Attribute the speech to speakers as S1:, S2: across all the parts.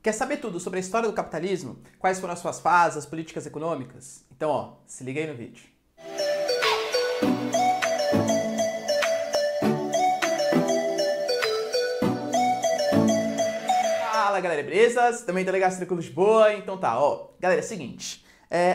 S1: Quer saber tudo sobre a história do capitalismo? Quais foram as suas fases, as políticas econômicas? Então, ó, se liga aí no vídeo. Fala, galera, beleza? Também delegacia Triângulo de Boa, então tá, ó. Galera, é o seguinte,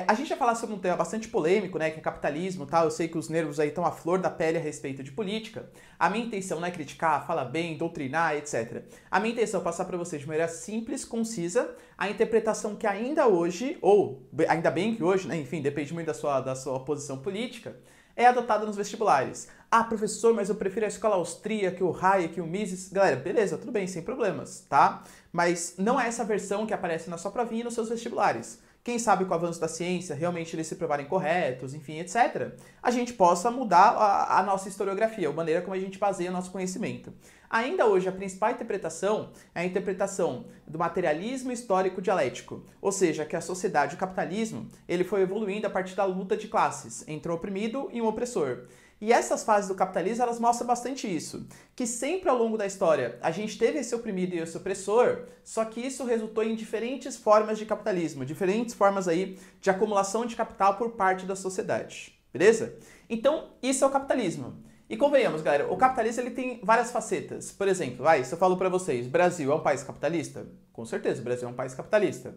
S1: a gente vai falar sobre um tema bastante polêmico, né, que é capitalismo, tá? Eu sei que os nervos aí estão à flor da pele a respeito de política. A minha intenção não é criticar, falar bem, doutrinar, etc. A minha intenção é passar para vocês de maneira simples, concisa, a interpretação que ainda hoje, ou ainda bem que hoje, né, enfim, depende muito da sua posição política, é adotada nos vestibulares. Ah, professor, mas eu prefiro a escola austríaca, o Hayek, o Mises. Galera, beleza, tudo bem, sem problemas, tá? Mas não é essa versão que aparece na sua provinha e nos seus vestibulares. Quem sabe com o avanço da ciência, realmente eles se provarem corretos, enfim, etc., a gente possa mudar a nossa historiografia, a maneira como a gente baseia o nosso conhecimento. Ainda hoje, a principal interpretação é a interpretação do materialismo histórico dialético, ou seja, que a sociedade, o capitalismo, ele foi evoluindo a partir da luta de classes entre um oprimido e um opressor. E essas fases do capitalismo, elas mostram bastante isso, que sempre ao longo da história a gente teve esse oprimido e esse opressor, só que isso resultou em diferentes formas de capitalismo, diferentes formas aí de acumulação de capital por parte da sociedade, beleza? Então, isso é o capitalismo. E convenhamos, galera, o capitalismo ele tem várias facetas. Por exemplo, se eu falo pra vocês, Brasil é um país capitalista? Com certeza, o Brasil é um país capitalista.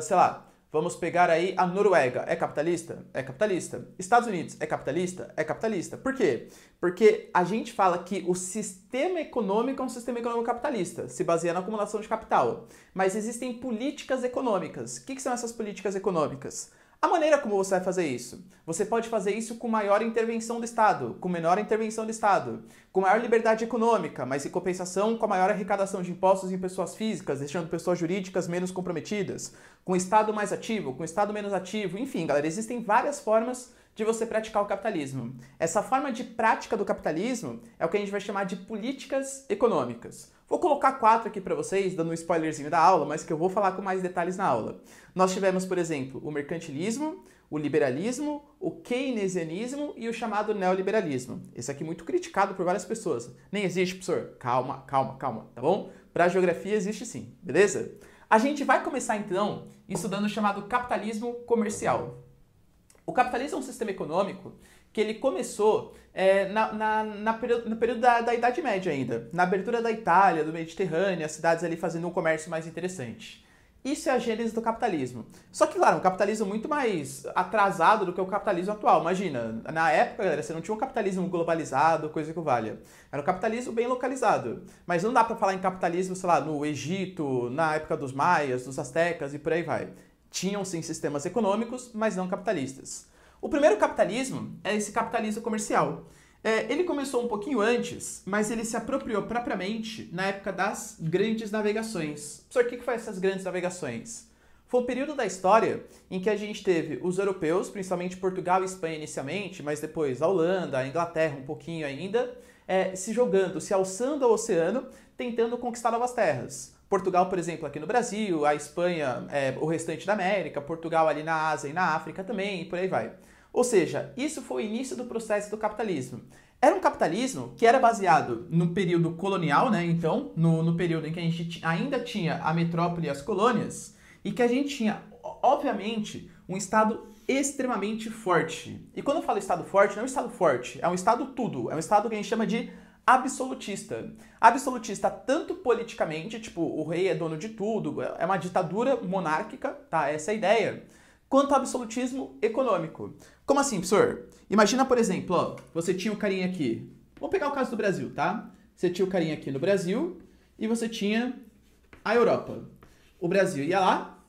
S1: Sei lá, vamos pegar aí a Noruega. É capitalista? É capitalista. Estados Unidos é capitalista? É capitalista. Por quê? Porque a gente fala que o sistema econômico é um sistema econômico capitalista, se baseia na acumulação de capital. Mas existem políticas econômicas. O que são essas políticas econômicas? A maneira como você vai fazer isso? Você pode fazer isso com maior intervenção do Estado, com menor intervenção do Estado, com maior liberdade econômica, mas em compensação com a maior arrecadação de impostos em pessoas físicas, deixando pessoas jurídicas menos comprometidas, com o Estado mais ativo, com o Estado menos ativo, enfim, galera, existem várias formas de você praticar o capitalismo. Essa forma de prática do capitalismo é o que a gente vai chamar de políticas econômicas. Vou colocar 4 aqui para vocês, dando um spoilerzinho da aula, mas que eu vou falar com mais detalhes na aula. Nós tivemos, por exemplo, o mercantilismo, o liberalismo, o keynesianismo e o chamado neoliberalismo. Esse aqui é muito criticado por várias pessoas. Nem existe, professor? Calma, calma, calma, tá bom? Para a geografia existe sim, beleza? A gente vai começar então estudando o chamado capitalismo comercial. O capitalismo é um sistema econômico que ele começou no período da Idade Média ainda, na abertura da Itália, do Mediterrâneo, as cidades ali fazendo um comércio mais interessante. Isso é a gênese do capitalismo. Só que, claro, um capitalismo muito mais atrasado do que o capitalismo atual. Imagina, na época, galera, você não tinha um capitalismo globalizado, coisa que o valha. Era um capitalismo bem localizado. Mas não dá pra falar em capitalismo, sei lá, no Egito, na época dos maias, dos astecas e por aí vai. Tinham sim sistemas econômicos, mas não capitalistas. O primeiro capitalismo é esse capitalismo comercial. Ele começou um pouquinho antes, mas ele se apropriou propriamente na época das grandes navegações. Professor, o que foram essas grandes navegações? Foi um período da história em que a gente teve os europeus, principalmente Portugal e Espanha inicialmente, mas depois a Holanda, a Inglaterra um pouquinho ainda, se jogando, se alçando ao oceano, tentando conquistar novas terras. Portugal, por exemplo, aqui no Brasil, a Espanha, o restante da América, Portugal ali na Ásia e na África também, e por aí vai. Ou seja, isso foi o início do processo do capitalismo. Era um capitalismo que era baseado no período colonial, né? Então, no período em que a gente ainda tinha a metrópole e as colônias, e que a gente tinha, obviamente, um Estado extremamente forte. E quando eu falo Estado forte, não é um Estado forte, é um Estado tudo, é um Estado que a gente chama de absolutista. Absolutista tanto politicamente, tipo, o rei é dono de tudo, é uma ditadura monárquica, tá? Essa é a ideia. Quanto ao absolutismo econômico. Como assim, professor? Imagina, por exemplo, ó, você tinha um carinha aqui. Vamos pegar o caso do Brasil, tá? Você tinha o carinha aqui no Brasil e você tinha a Europa. O Brasil ia lá,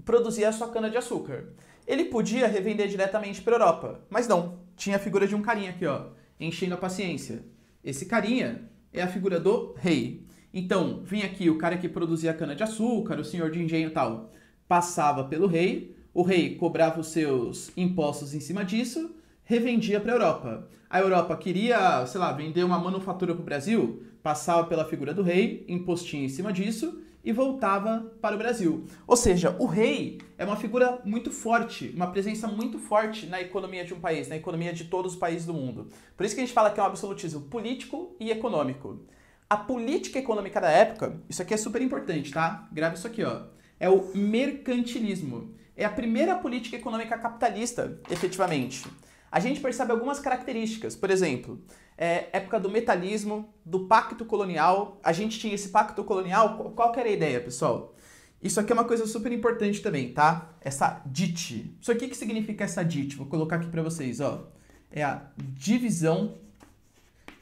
S1: produzia a sua cana-de-açúcar. Ele podia revender diretamente para a Europa, mas não. Tinha a figura de um carinha aqui, ó, enchendo a paciência. Esse carinha é a figura do rei. Então, vinha aqui o cara que produzia a cana-de-açúcar, o senhor de engenho e tal, passava pelo rei, o rei cobrava os seus impostos em cima disso, revendia para a Europa. A Europa queria, sei lá, vender uma manufatura para o Brasil, passava pela figura do rei, impostinho em cima disso e voltava para o Brasil. Ou seja, o rei é uma figura muito forte, uma presença muito forte na economia de um país, na economia de todos os países do mundo. Por isso que a gente fala que é um absolutismo político e econômico. A política econômica da época, isso aqui é super importante, tá? Grava isso aqui, ó. É o mercantilismo. É a primeira política econômica capitalista, efetivamente. A gente percebe algumas características. Por exemplo, época do metalismo, do pacto colonial. A gente tinha esse pacto colonial. Qual que era a ideia, pessoal? Isso aqui é uma coisa super importante também, tá? Essa DIT. Isso aqui que significa essa DIT? Vou colocar aqui pra vocês, ó. É a divisão.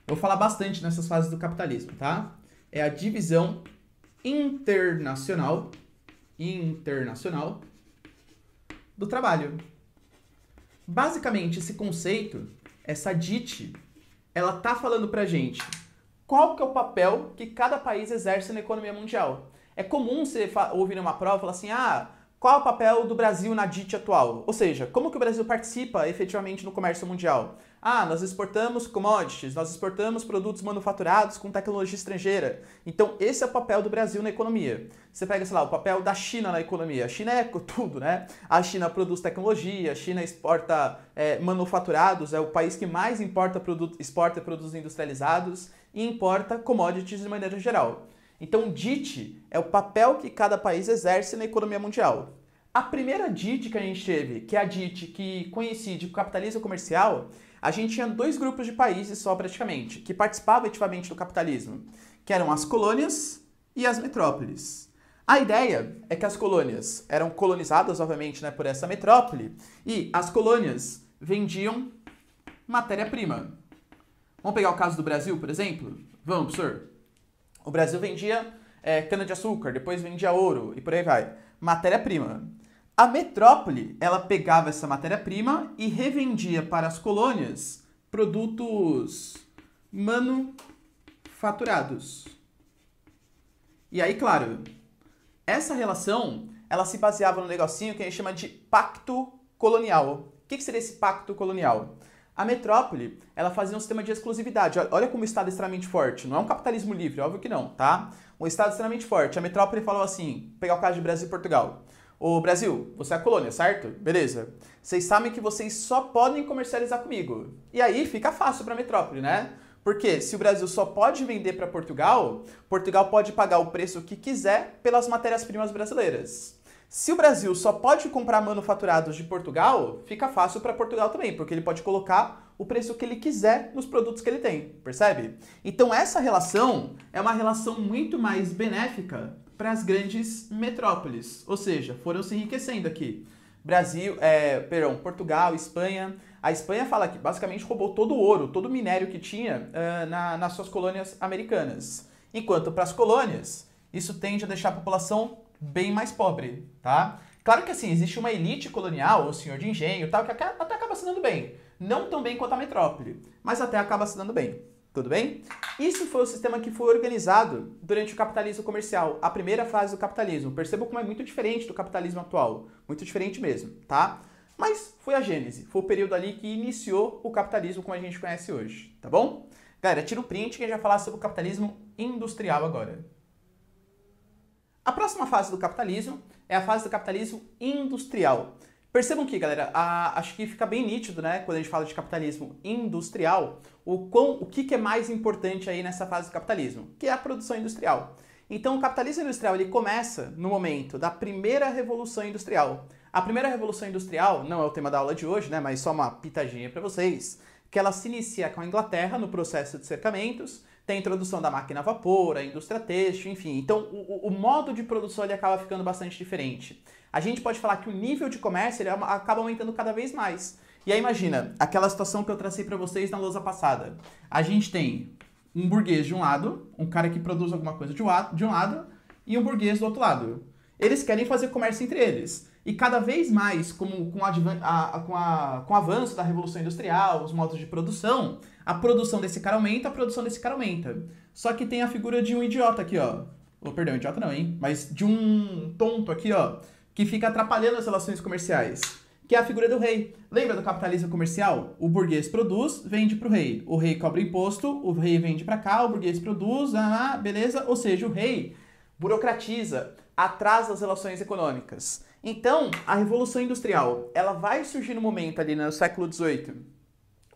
S1: Eu vou falar bastante nessas fases do capitalismo, tá? É a divisão internacional do trabalho. Basicamente, esse conceito, essa DIT, ela tá falando pra gente qual que é o papel que cada país exerce na economia mundial. É comum você ouvir numa prova e falar assim, qual é o papel do Brasil na DIT atual? Ou seja, como que o Brasil participa efetivamente no comércio mundial? Nós exportamos commodities, nós exportamos produtos manufaturados com tecnologia estrangeira. Então, esse é o papel do Brasil na economia. Você pega, sei lá, o papel da China na economia. A China é tudo, né? A China produz tecnologia, a China exporta manufaturados, é o país que mais exporta produtos industrializados e importa commodities de maneira geral. Então, DIT é o papel que cada país exerce na economia mundial. A primeira DIT que a gente teve, que é a DIT que coincide com o capitalismo comercial, a gente tinha dois grupos de países só praticamente, que participavam ativamente do capitalismo, que eram as colônias e as metrópoles. A ideia é que as colônias eram colonizadas, obviamente, né, por essa metrópole, e as colônias vendiam matéria-prima. Vamos pegar o caso do Brasil, por exemplo? Vamos, professor? O Brasil vendia cana-de-açúcar, depois vendia ouro e por aí vai. Matéria-prima. A metrópole, ela pegava essa matéria-prima e revendia para as colônias produtos manufaturados. E aí, claro, essa relação, ela se baseava no negocinho que a gente chama de pacto colonial. O que seria esse pacto colonial? A metrópole, ela fazia um sistema de exclusividade. Olha como o Estado é extremamente forte. Não é um capitalismo livre, óbvio que não, tá? Um Estado extremamente forte. A metrópole falou assim, pegar o caso de Brasil e Portugal. Ô Brasil, você é a colônia, certo? Beleza. Vocês sabem que vocês só podem comercializar comigo. E aí fica fácil para a metrópole, né? Porque se o Brasil só pode vender para Portugal, Portugal pode pagar o preço que quiser pelas matérias-primas brasileiras. Se o Brasil só pode comprar manufaturados de Portugal, fica fácil para Portugal também, porque ele pode colocar o preço que ele quiser nos produtos que ele tem, percebe? Então essa relação é uma relação muito mais benéfica para as grandes metrópoles, ou seja, foram se enriquecendo aqui. Portugal, Espanha. A Espanha fala que basicamente roubou todo o ouro, todo o minério que tinha nas suas colônias americanas. Enquanto para as colônias, isso tende a deixar a população bem mais pobre, tá? Claro que assim, existe uma elite colonial, o senhor de engenho e tal, que até acaba se dando bem. Não tão bem quanto a metrópole, mas até acaba se dando bem. Tudo bem? Isso foi o sistema que foi organizado durante o capitalismo comercial, a primeira fase do capitalismo. Perceba como é muito diferente do capitalismo atual. Muito diferente mesmo, tá? Mas foi a gênese, foi o período ali que iniciou o capitalismo como a gente conhece hoje, tá bom? Galera, tira o print que a gente vai falar sobre o capitalismo industrial agora. A próxima fase do capitalismo é a fase do capitalismo industrial. Percebam que, galera, acho que fica bem nítido, né, quando a gente fala de capitalismo industrial, o que é mais importante aí nessa fase do capitalismo, que é a produção industrial. Então, o capitalismo industrial ele começa no momento da primeira revolução industrial. A primeira revolução industrial não é o tema da aula de hoje, né, mas só uma pitadinha para vocês, que ela se inicia com a Inglaterra no processo de cercamentos, tem a introdução da máquina a vapor, a indústria têxtil, enfim. Então, o modo de produção ele acaba ficando bastante diferente. A gente pode falar que o nível de comércio ele acaba aumentando cada vez mais. E aí imagina, aquela situação que eu tracei para vocês na lousa passada. A gente tem um burguês de um lado, um cara que produz alguma coisa de um lado, e um burguês do outro lado. Eles querem fazer comércio entre eles. E cada vez mais, com o avanço da Revolução Industrial, os modos de produção, a produção desse cara aumenta, a produção desse cara aumenta. Só que tem a figura de um idiota aqui, ó. Perdão, idiota não, hein? Mas de um tonto aqui, ó, que fica atrapalhando as relações comerciais, que é a figura do rei. Lembra do capitalismo comercial? O burguês produz, vende para o rei. O rei cobra imposto, o rei vende para cá, o burguês produz, beleza? Ou seja, o rei burocratiza, atrasa as relações econômicas. Então, a Revolução Industrial, ela vai surgir no momento ali no século XVIII,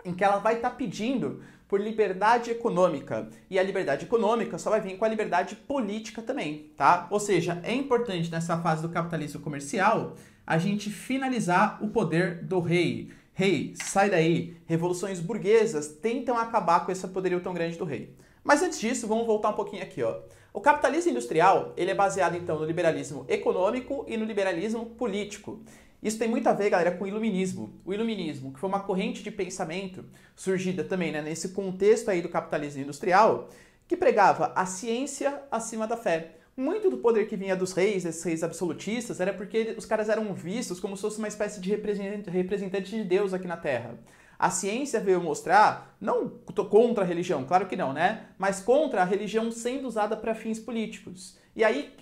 S1: em que ela vai estar pedindo por liberdade econômica. E a liberdade econômica só vai vir com a liberdade política também, tá? Ou seja, é importante nessa fase do capitalismo comercial a gente finalizar o poder do rei. Rei, sai daí. Revoluções burguesas tentam acabar com esse poderio tão grande do rei. Mas antes disso, vamos voltar um pouquinho aqui, ó. O capitalismo industrial, ele é baseado então no liberalismo econômico e no liberalismo político. Isso tem muito a ver, galera, com o iluminismo. O iluminismo, que foi uma corrente de pensamento surgida também, né, nesse contexto aí do capitalismo industrial, que pregava a ciência acima da fé. Muito do poder que vinha dos reis, esses reis absolutistas, era porque os caras eram vistos como se fosse uma espécie de representante de Deus aqui na Terra. A ciência veio mostrar, não contra a religião, claro que não, né? Mas contra a religião sendo usada para fins políticos. E aí,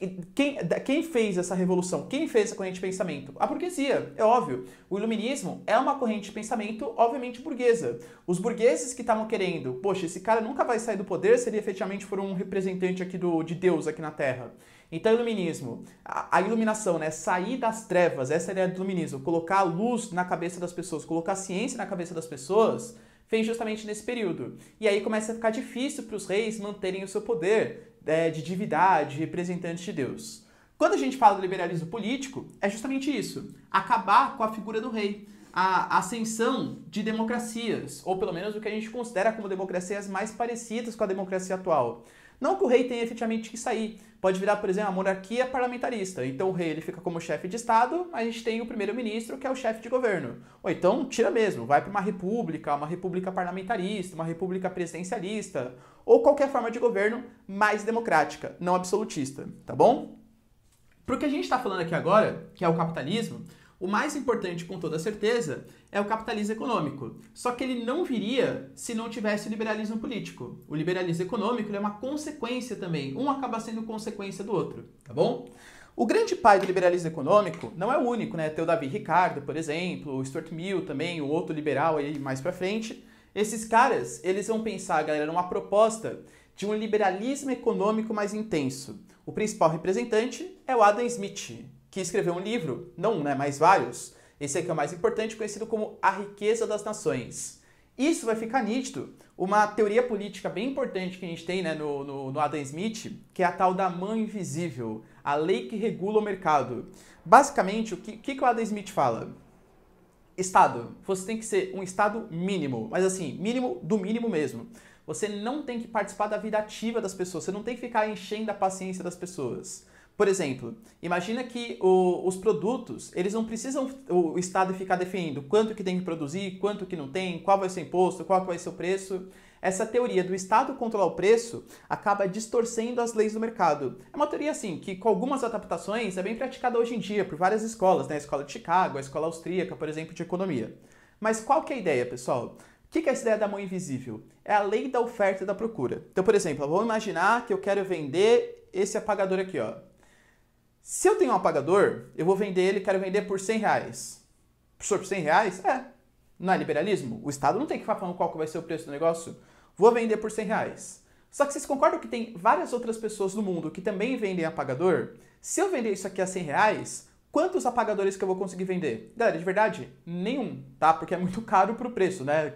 S1: quem fez essa revolução? Quem fez essa corrente de pensamento? A burguesia, é óbvio. O iluminismo é uma corrente de pensamento, obviamente, burguesa. Os burgueses que estavam querendo, poxa, esse cara nunca vai sair do poder se ele efetivamente for um representante aqui de Deus aqui na Terra. Então, o iluminismo, a iluminação, né? Sair das trevas, essa é a ideia do iluminismo. Colocar a luz na cabeça das pessoas, colocar a ciência na cabeça das pessoas, fez justamente nesse período. E aí começa a ficar difícil para os reis manterem o seu poder de divindade, representante de Deus. Quando a gente fala do liberalismo político, é justamente isso. Acabar com a figura do rei. A ascensão de democracias, ou pelo menos o que a gente considera como democracias mais parecidas com a democracia atual. Não que o rei tenha efetivamente que sair. Pode virar, por exemplo, a monarquia parlamentarista. Então o rei ele fica como chefe de Estado, a gente tem o primeiro-ministro, que é o chefe de governo. Ou então tira mesmo, vai para uma república parlamentarista, uma república presidencialista, ou qualquer forma de governo mais democrática, não absolutista, tá bom? Para o que a gente está falando aqui agora, que é o capitalismo, o mais importante, com toda certeza, é o capitalismo econômico. Só que ele não viria se não tivesse o liberalismo político. O liberalismo econômico é uma consequência também. Um acaba sendo consequência do outro, tá bom? O grande pai do liberalismo econômico não é o único, né? Tem o Davi Ricardo, por exemplo, o Stuart Mill também, o outro liberal aí mais pra frente. Esses caras, eles vão pensar, galera, numa proposta de um liberalismo econômico mais intenso. O principal representante é o Adam Smith, que escreveu um livro, não um, né, mas vários. Esse aqui é o mais importante, conhecido como A Riqueza das Nações. Isso vai ficar nítido. Uma teoria política bem importante que a gente tem, né, no Adam Smith, que é a tal da mão invisível, a lei que regula o mercado. Basicamente, o que o Adam Smith fala? Estado. Você tem que ser um Estado mínimo, mas assim, mínimo do mínimo mesmo. Você não tem que participar da vida ativa das pessoas, você não tem que ficar enchendo a paciência das pessoas. Por exemplo, imagina que os produtos, eles não precisam o Estado ficar definindo quanto que tem que produzir, quanto que não tem, qual vai ser o imposto, qual que vai ser o preço. Essa teoria do Estado controlar o preço acaba distorcendo as leis do mercado. É uma teoria, assim, que com algumas adaptações é bem praticada hoje em dia por várias escolas, né? A escola de Chicago, a escola austríaca, por exemplo, de economia. Mas qual que é a ideia, pessoal? O que é essa ideia da mão invisível? É a lei da oferta e da procura. Então, por exemplo, vamos imaginar que eu quero vender esse apagador aqui, ó. Se eu tenho um apagador, eu vou vender ele, quero vender por R$100. Professor, por R$100? É. Não é liberalismo? O Estado não tem que ficar falando qual que vai ser o preço do negócio. Vou vender por R$100. Só que vocês concordam que tem várias outras pessoas no mundo que também vendem apagador? Se eu vender isso aqui a R$100, quantos apagadores que eu vou conseguir vender? Galera, de verdade, nenhum, tá? Porque é muito caro pro preço, né?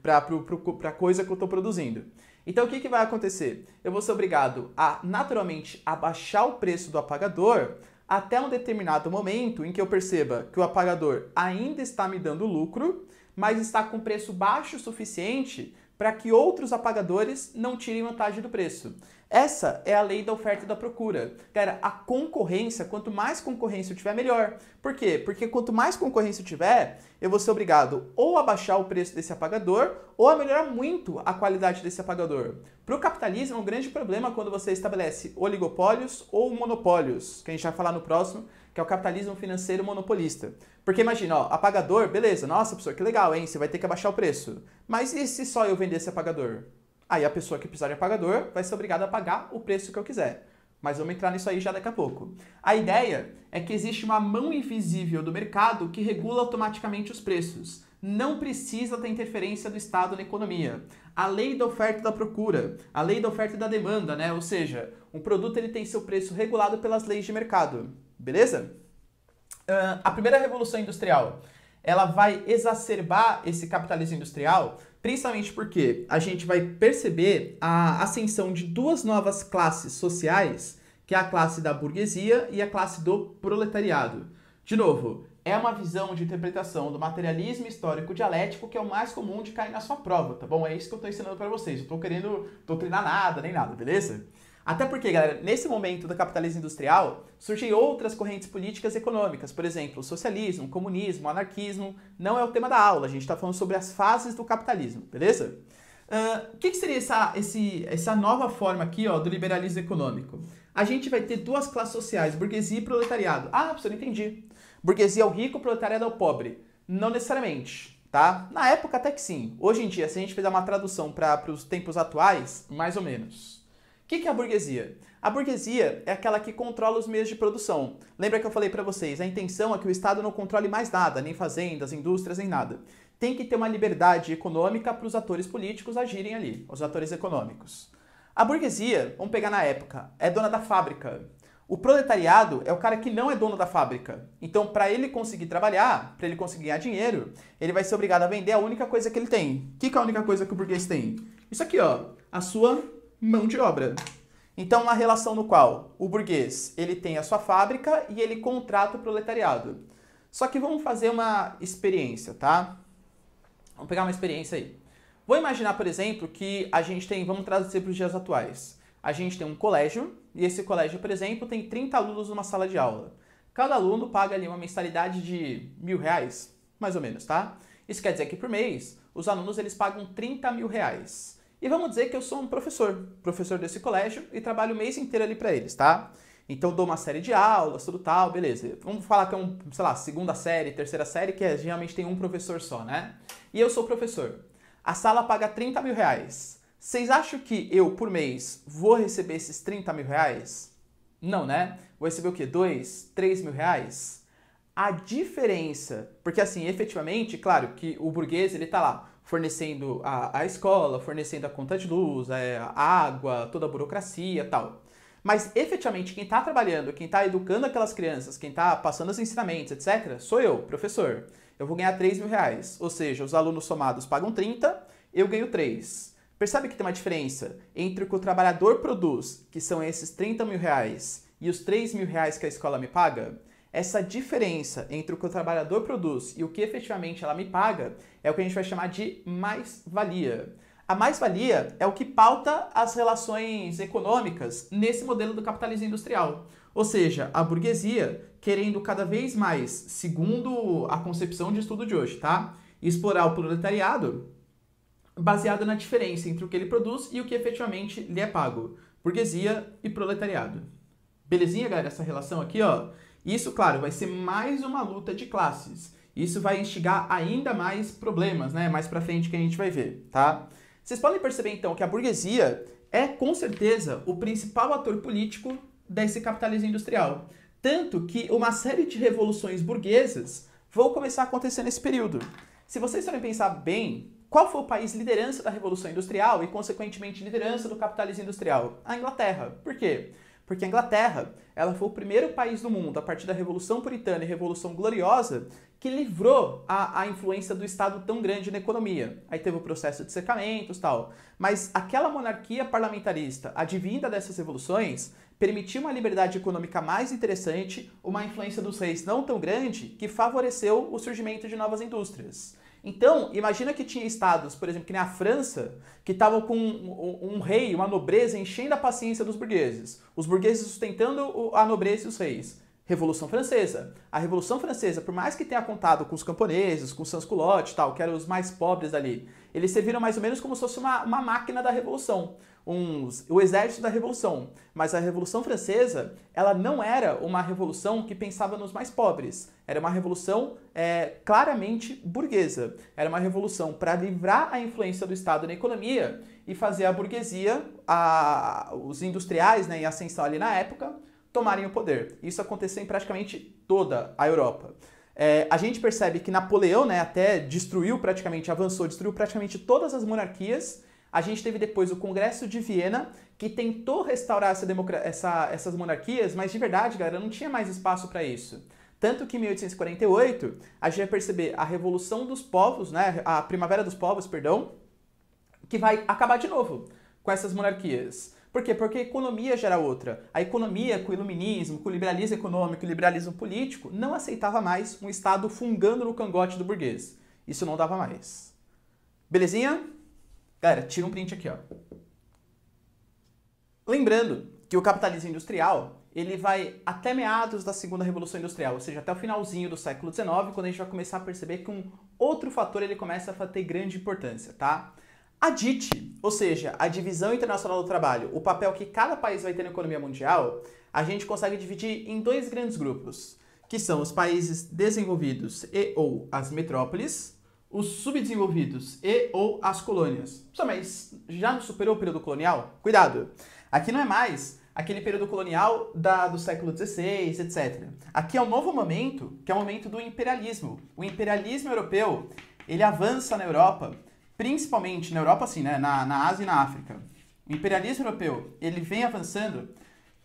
S1: Pra coisa que eu tô produzindo. Então, o que vai acontecer? Eu vou ser obrigado a, naturalmente, abaixar o preço do apagador até um determinado momento em que eu perceba que o apagador ainda está me dando lucro, mas está com preço baixo o suficiente para que outros apagadores não tirem vantagem do preço. Essa é a lei da oferta e da procura. Cara, a concorrência, quanto mais concorrência eu tiver, melhor. Por quê? Porque quanto mais concorrência eu tiver, eu vou ser obrigado ou a baixar o preço desse apagador ou a melhorar muito a qualidade desse apagador. Para o capitalismo é um grande problema quando você estabelece oligopólios ou monopólios, que a gente vai falar no próximo, que é o capitalismo financeiro monopolista. Porque imagina, ó, apagador, beleza, nossa, professor, que legal, hein? Você vai ter que abaixar o preço. Mas e se só eu vender esse apagador? Aí a pessoa que precisar de apagador vai ser obrigada a pagar o preço que eu quiser. Mas vamos entrar nisso aí já daqui a pouco. A ideia é que existe uma mão invisível do mercado que regula automaticamente os preços. Não precisa da interferência do Estado na economia. A lei da oferta e da procura, a lei da oferta e da demanda, né? Ou seja, um produto ele tem seu preço regulado pelas leis de mercado. Beleza? A primeira revolução industrial, ela vai exacerbar esse capitalismo industrial. Principalmente porque a gente vai perceber a ascensão de duas novas classes sociais, que é a classe da burguesia e a classe do proletariado. De novo, é uma visão de interpretação do materialismo histórico dialético que é o mais comum de cair na sua prova, tá bom? É isso que eu tô ensinando para vocês. Eu tô querendo doutrinar nada, nem nada, beleza? Até porque, galera, nesse momento do capitalismo industrial, surgem outras correntes políticas e econômicas. Por exemplo, o socialismo, o comunismo, o anarquismo. Não é o tema da aula, a gente está falando sobre as fases do capitalismo, beleza? O que seria essa nova forma aqui, ó, do liberalismo econômico? A gente vai ter duas classes sociais, burguesia e proletariado. Ah, professor, não entendi. Burguesia é o rico, proletariado é o pobre. Não necessariamente, tá? Na época até que sim. Hoje em dia, se a gente fizer uma tradução para os tempos atuais, mais ou menos. O que é a burguesia? A burguesia é aquela que controla os meios de produção. Lembra que eu falei para vocês, a intenção é que o Estado não controle mais nada, nem fazendas, indústrias, nem nada. Tem que ter uma liberdade econômica para os atores políticos agirem ali, os atores econômicos. A burguesia, vamos pegar na época, é dona da fábrica. O proletariado é o cara que não é dono da fábrica. Então, para ele conseguir trabalhar, para ele conseguir ganhar dinheiro, ele vai ser obrigado a vender a única coisa que ele tem. O que é a única coisa que o burguês tem? Isso aqui, ó, a sua mão de obra. Então, uma relação no qual o burguês ele tem a sua fábrica e ele contrata o proletariado. Só que vamos fazer uma experiência, tá? Vamos pegar uma experiência aí. Vou imaginar, por exemplo, que a gente tem, vamos traduzir para os dias atuais. A gente tem um colégio e esse colégio, por exemplo, tem 30 alunos numa sala de aula. Cada aluno paga ali uma mensalidade de R$1.000, mais ou menos, tá? Isso quer dizer que por mês os alunos eles pagam R$30.000. E vamos dizer que eu sou um professor desse colégio e trabalho o mês inteiro ali para eles, tá? Então dou uma série de aulas, tudo tal, beleza. Vamos falar que é sei lá, segunda série, terceira série, que geralmente tem um professor só, né? E eu sou professor. A sala paga R$30.000. Vocês acham que eu, por mês, vou receber esses R$30.000? Não, né? Vou receber o quê? R$2.000, R$3.000? A diferença, porque assim, efetivamente, claro que o burguês, ele tá lá, fornecendo a escola, fornecendo a conta de luz, a água, toda a burocracia e tal. Mas, efetivamente, quem está trabalhando, quem está educando aquelas crianças, quem está passando os ensinamentos, etc., sou eu, professor. Eu vou ganhar R$3.000. Ou seja, os alunos somados pagam 30, eu ganho 3. Percebe que tem uma diferença entre o que o trabalhador produz, que são esses R$30.000, e os R$3.000 que a escola me paga? Essa diferença entre o que o trabalhador produz e o que efetivamente ela me paga é o que a gente vai chamar de mais-valia. A mais-valia é o que pauta as relações econômicas nesse modelo do capitalismo industrial. Ou seja, a burguesia querendo cada vez mais, segundo a concepção de estudo de hoje, tá? Explorar o proletariado baseado na diferença entre o que ele produz e o que efetivamente lhe é pago. Burguesia e proletariado. Belezinha, galera? Essa relação aqui, ó. Isso, claro, vai ser mais uma luta de classes. Isso vai instigar ainda mais problemas, né? Mais pra frente que a gente vai ver, tá? Vocês podem perceber, então, que a burguesia é, com certeza, o principal ator político desse capitalismo industrial. Tanto que uma série de revoluções burguesas vão começar a acontecer nesse período. Se vocês forem pensar bem, qual foi o país liderança da Revolução Industrial e, consequentemente, liderança do capitalismo industrial? A Inglaterra. Por quê? Porque a Inglaterra, ela foi o primeiro país do mundo, a partir da Revolução Puritana e Revolução Gloriosa, que livrou a influência do Estado tão grande na economia. Aí teve o processo de secamentos e tal. Mas aquela monarquia parlamentarista, advinda dessas revoluções, permitiu uma liberdade econômica mais interessante, uma influência dos reis não tão grande, que favoreceu o surgimento de novas indústrias. Então, imagina que tinha estados, por exemplo, que nem a França, que estavam com um rei, uma nobreza enchendo a paciência dos burgueses. Os burgueses sustentando a nobreza e os reis. Revolução Francesa. A Revolução Francesa, por mais que tenha contado com os camponeses, com os sans-culottes e tal, que eram os mais pobres ali, eles serviram mais ou menos como se fosse uma máquina da Revolução. O exército da Revolução. Mas a Revolução Francesa, ela não era uma revolução que pensava nos mais pobres. Era uma revolução claramente burguesa. Era uma revolução para livrar a influência do Estado na economia e fazer a burguesia, os industriais, né, em ascensão ali na época, tomarem o poder. Isso aconteceu em praticamente toda a Europa. A gente percebe que Napoleão, né, até destruiu praticamente praticamente todas as monarquias. A gente teve depois o Congresso de Viena, que tentou restaurar essas monarquias, mas de verdade, galera, não tinha mais espaço para isso. Tanto que em 1848, a gente vai perceber a Revolução dos Povos, né, a Primavera dos Povos, perdão, que vai acabar de novo com essas monarquias. Por quê? Porque a economia gera outra. A economia, com o iluminismo, com o liberalismo econômico e o liberalismo político, não aceitava mais um Estado fungando no cangote do burguês. Isso não dava mais. Belezinha? Galera, tira um print aqui, ó. Lembrando que o capitalismo industrial, ele vai até meados da segunda revolução industrial, ou seja, até o finalzinho do século XIX, quando a gente vai começar a perceber que um outro fator ele começa a ter grande importância, tá? A DIT, ou seja, a Divisão Internacional do Trabalho, o papel que cada país vai ter na economia mundial, a gente consegue dividir em dois grandes grupos, que são os países desenvolvidos e ou as metrópoles, os subdesenvolvidos e ou as colônias. Mas já não superou o período colonial? Cuidado! Aqui não é mais aquele período colonial do século XVI, etc. Aqui é um novo momento, que é o momento do imperialismo. O imperialismo europeu, ele avança na Europa, principalmente na Europa, assim, né, na Ásia e na África. O imperialismo europeu, ele vem avançando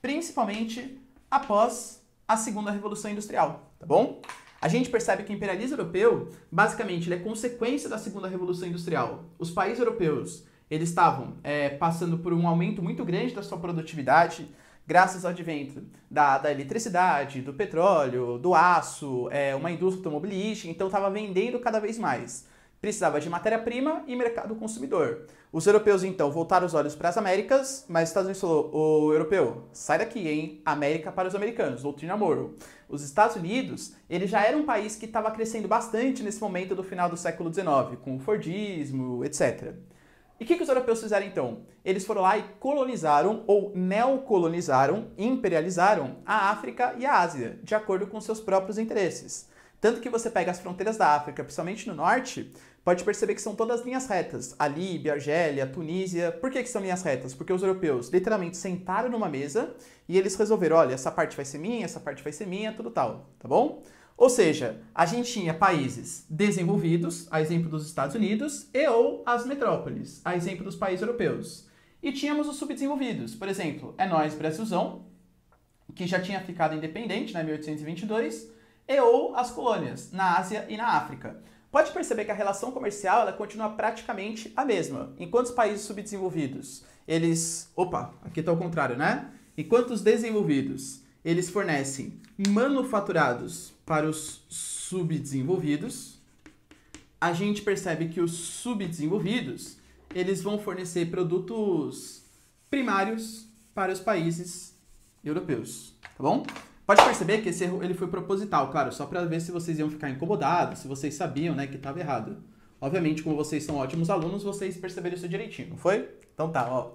S1: principalmente após a segunda revolução industrial, tá bom? A gente percebe que o imperialismo europeu, basicamente, ele é consequência da segunda revolução industrial. Os países europeus, eles estavam passando por um aumento muito grande da sua produtividade, graças ao advento da eletricidade, do petróleo, do aço, uma indústria automobilística, então estava vendendo cada vez mais. Precisava de matéria-prima e mercado consumidor. Os europeus, então, voltaram os olhos para as Américas, mas os Estados Unidos falou, ô europeu, sai daqui, hein? América para os americanos, doutrina Monroe. Os Estados Unidos, ele já era um país que estava crescendo bastante nesse momento do final do século XIX, com o Fordismo, etc. E o que os europeus fizeram, então? Eles foram lá e colonizaram, ou neocolonizaram, imperializaram a África e a Ásia, de acordo com seus próprios interesses. Tanto que você pega as fronteiras da África, principalmente no norte, pode perceber que são todas linhas retas. A Líbia, a Argélia, a Tunísia. Por que são linhas retas? Porque os europeus literalmente sentaram numa mesa e eles resolveram, olha, essa parte vai ser minha, essa parte vai ser minha, tudo tal, tá bom? Ou seja, a gente tinha países desenvolvidos, a exemplo dos Estados Unidos, e ou as metrópoles, a exemplo dos países europeus. E tínhamos os subdesenvolvidos, por exemplo, é nós, Brasilzão, que já tinha ficado independente, né, em 1822, e ou as colônias, na Ásia e na África. Pode perceber que a relação comercial ela continua praticamente a mesma. Enquanto os países subdesenvolvidos, eles... Opa, aqui está ao contrário, né? Enquanto os desenvolvidos, eles fornecem manufaturados para os subdesenvolvidos, a gente percebe que os subdesenvolvidos, eles vão fornecer produtos primários para os países europeus, tá bom? Pode perceber que esse erro ele foi proposital, claro, só para ver se vocês iam ficar incomodados, se vocês sabiam, né, que estava errado. Obviamente, como vocês são ótimos alunos, vocês perceberam isso direitinho, não foi? Então tá, ó.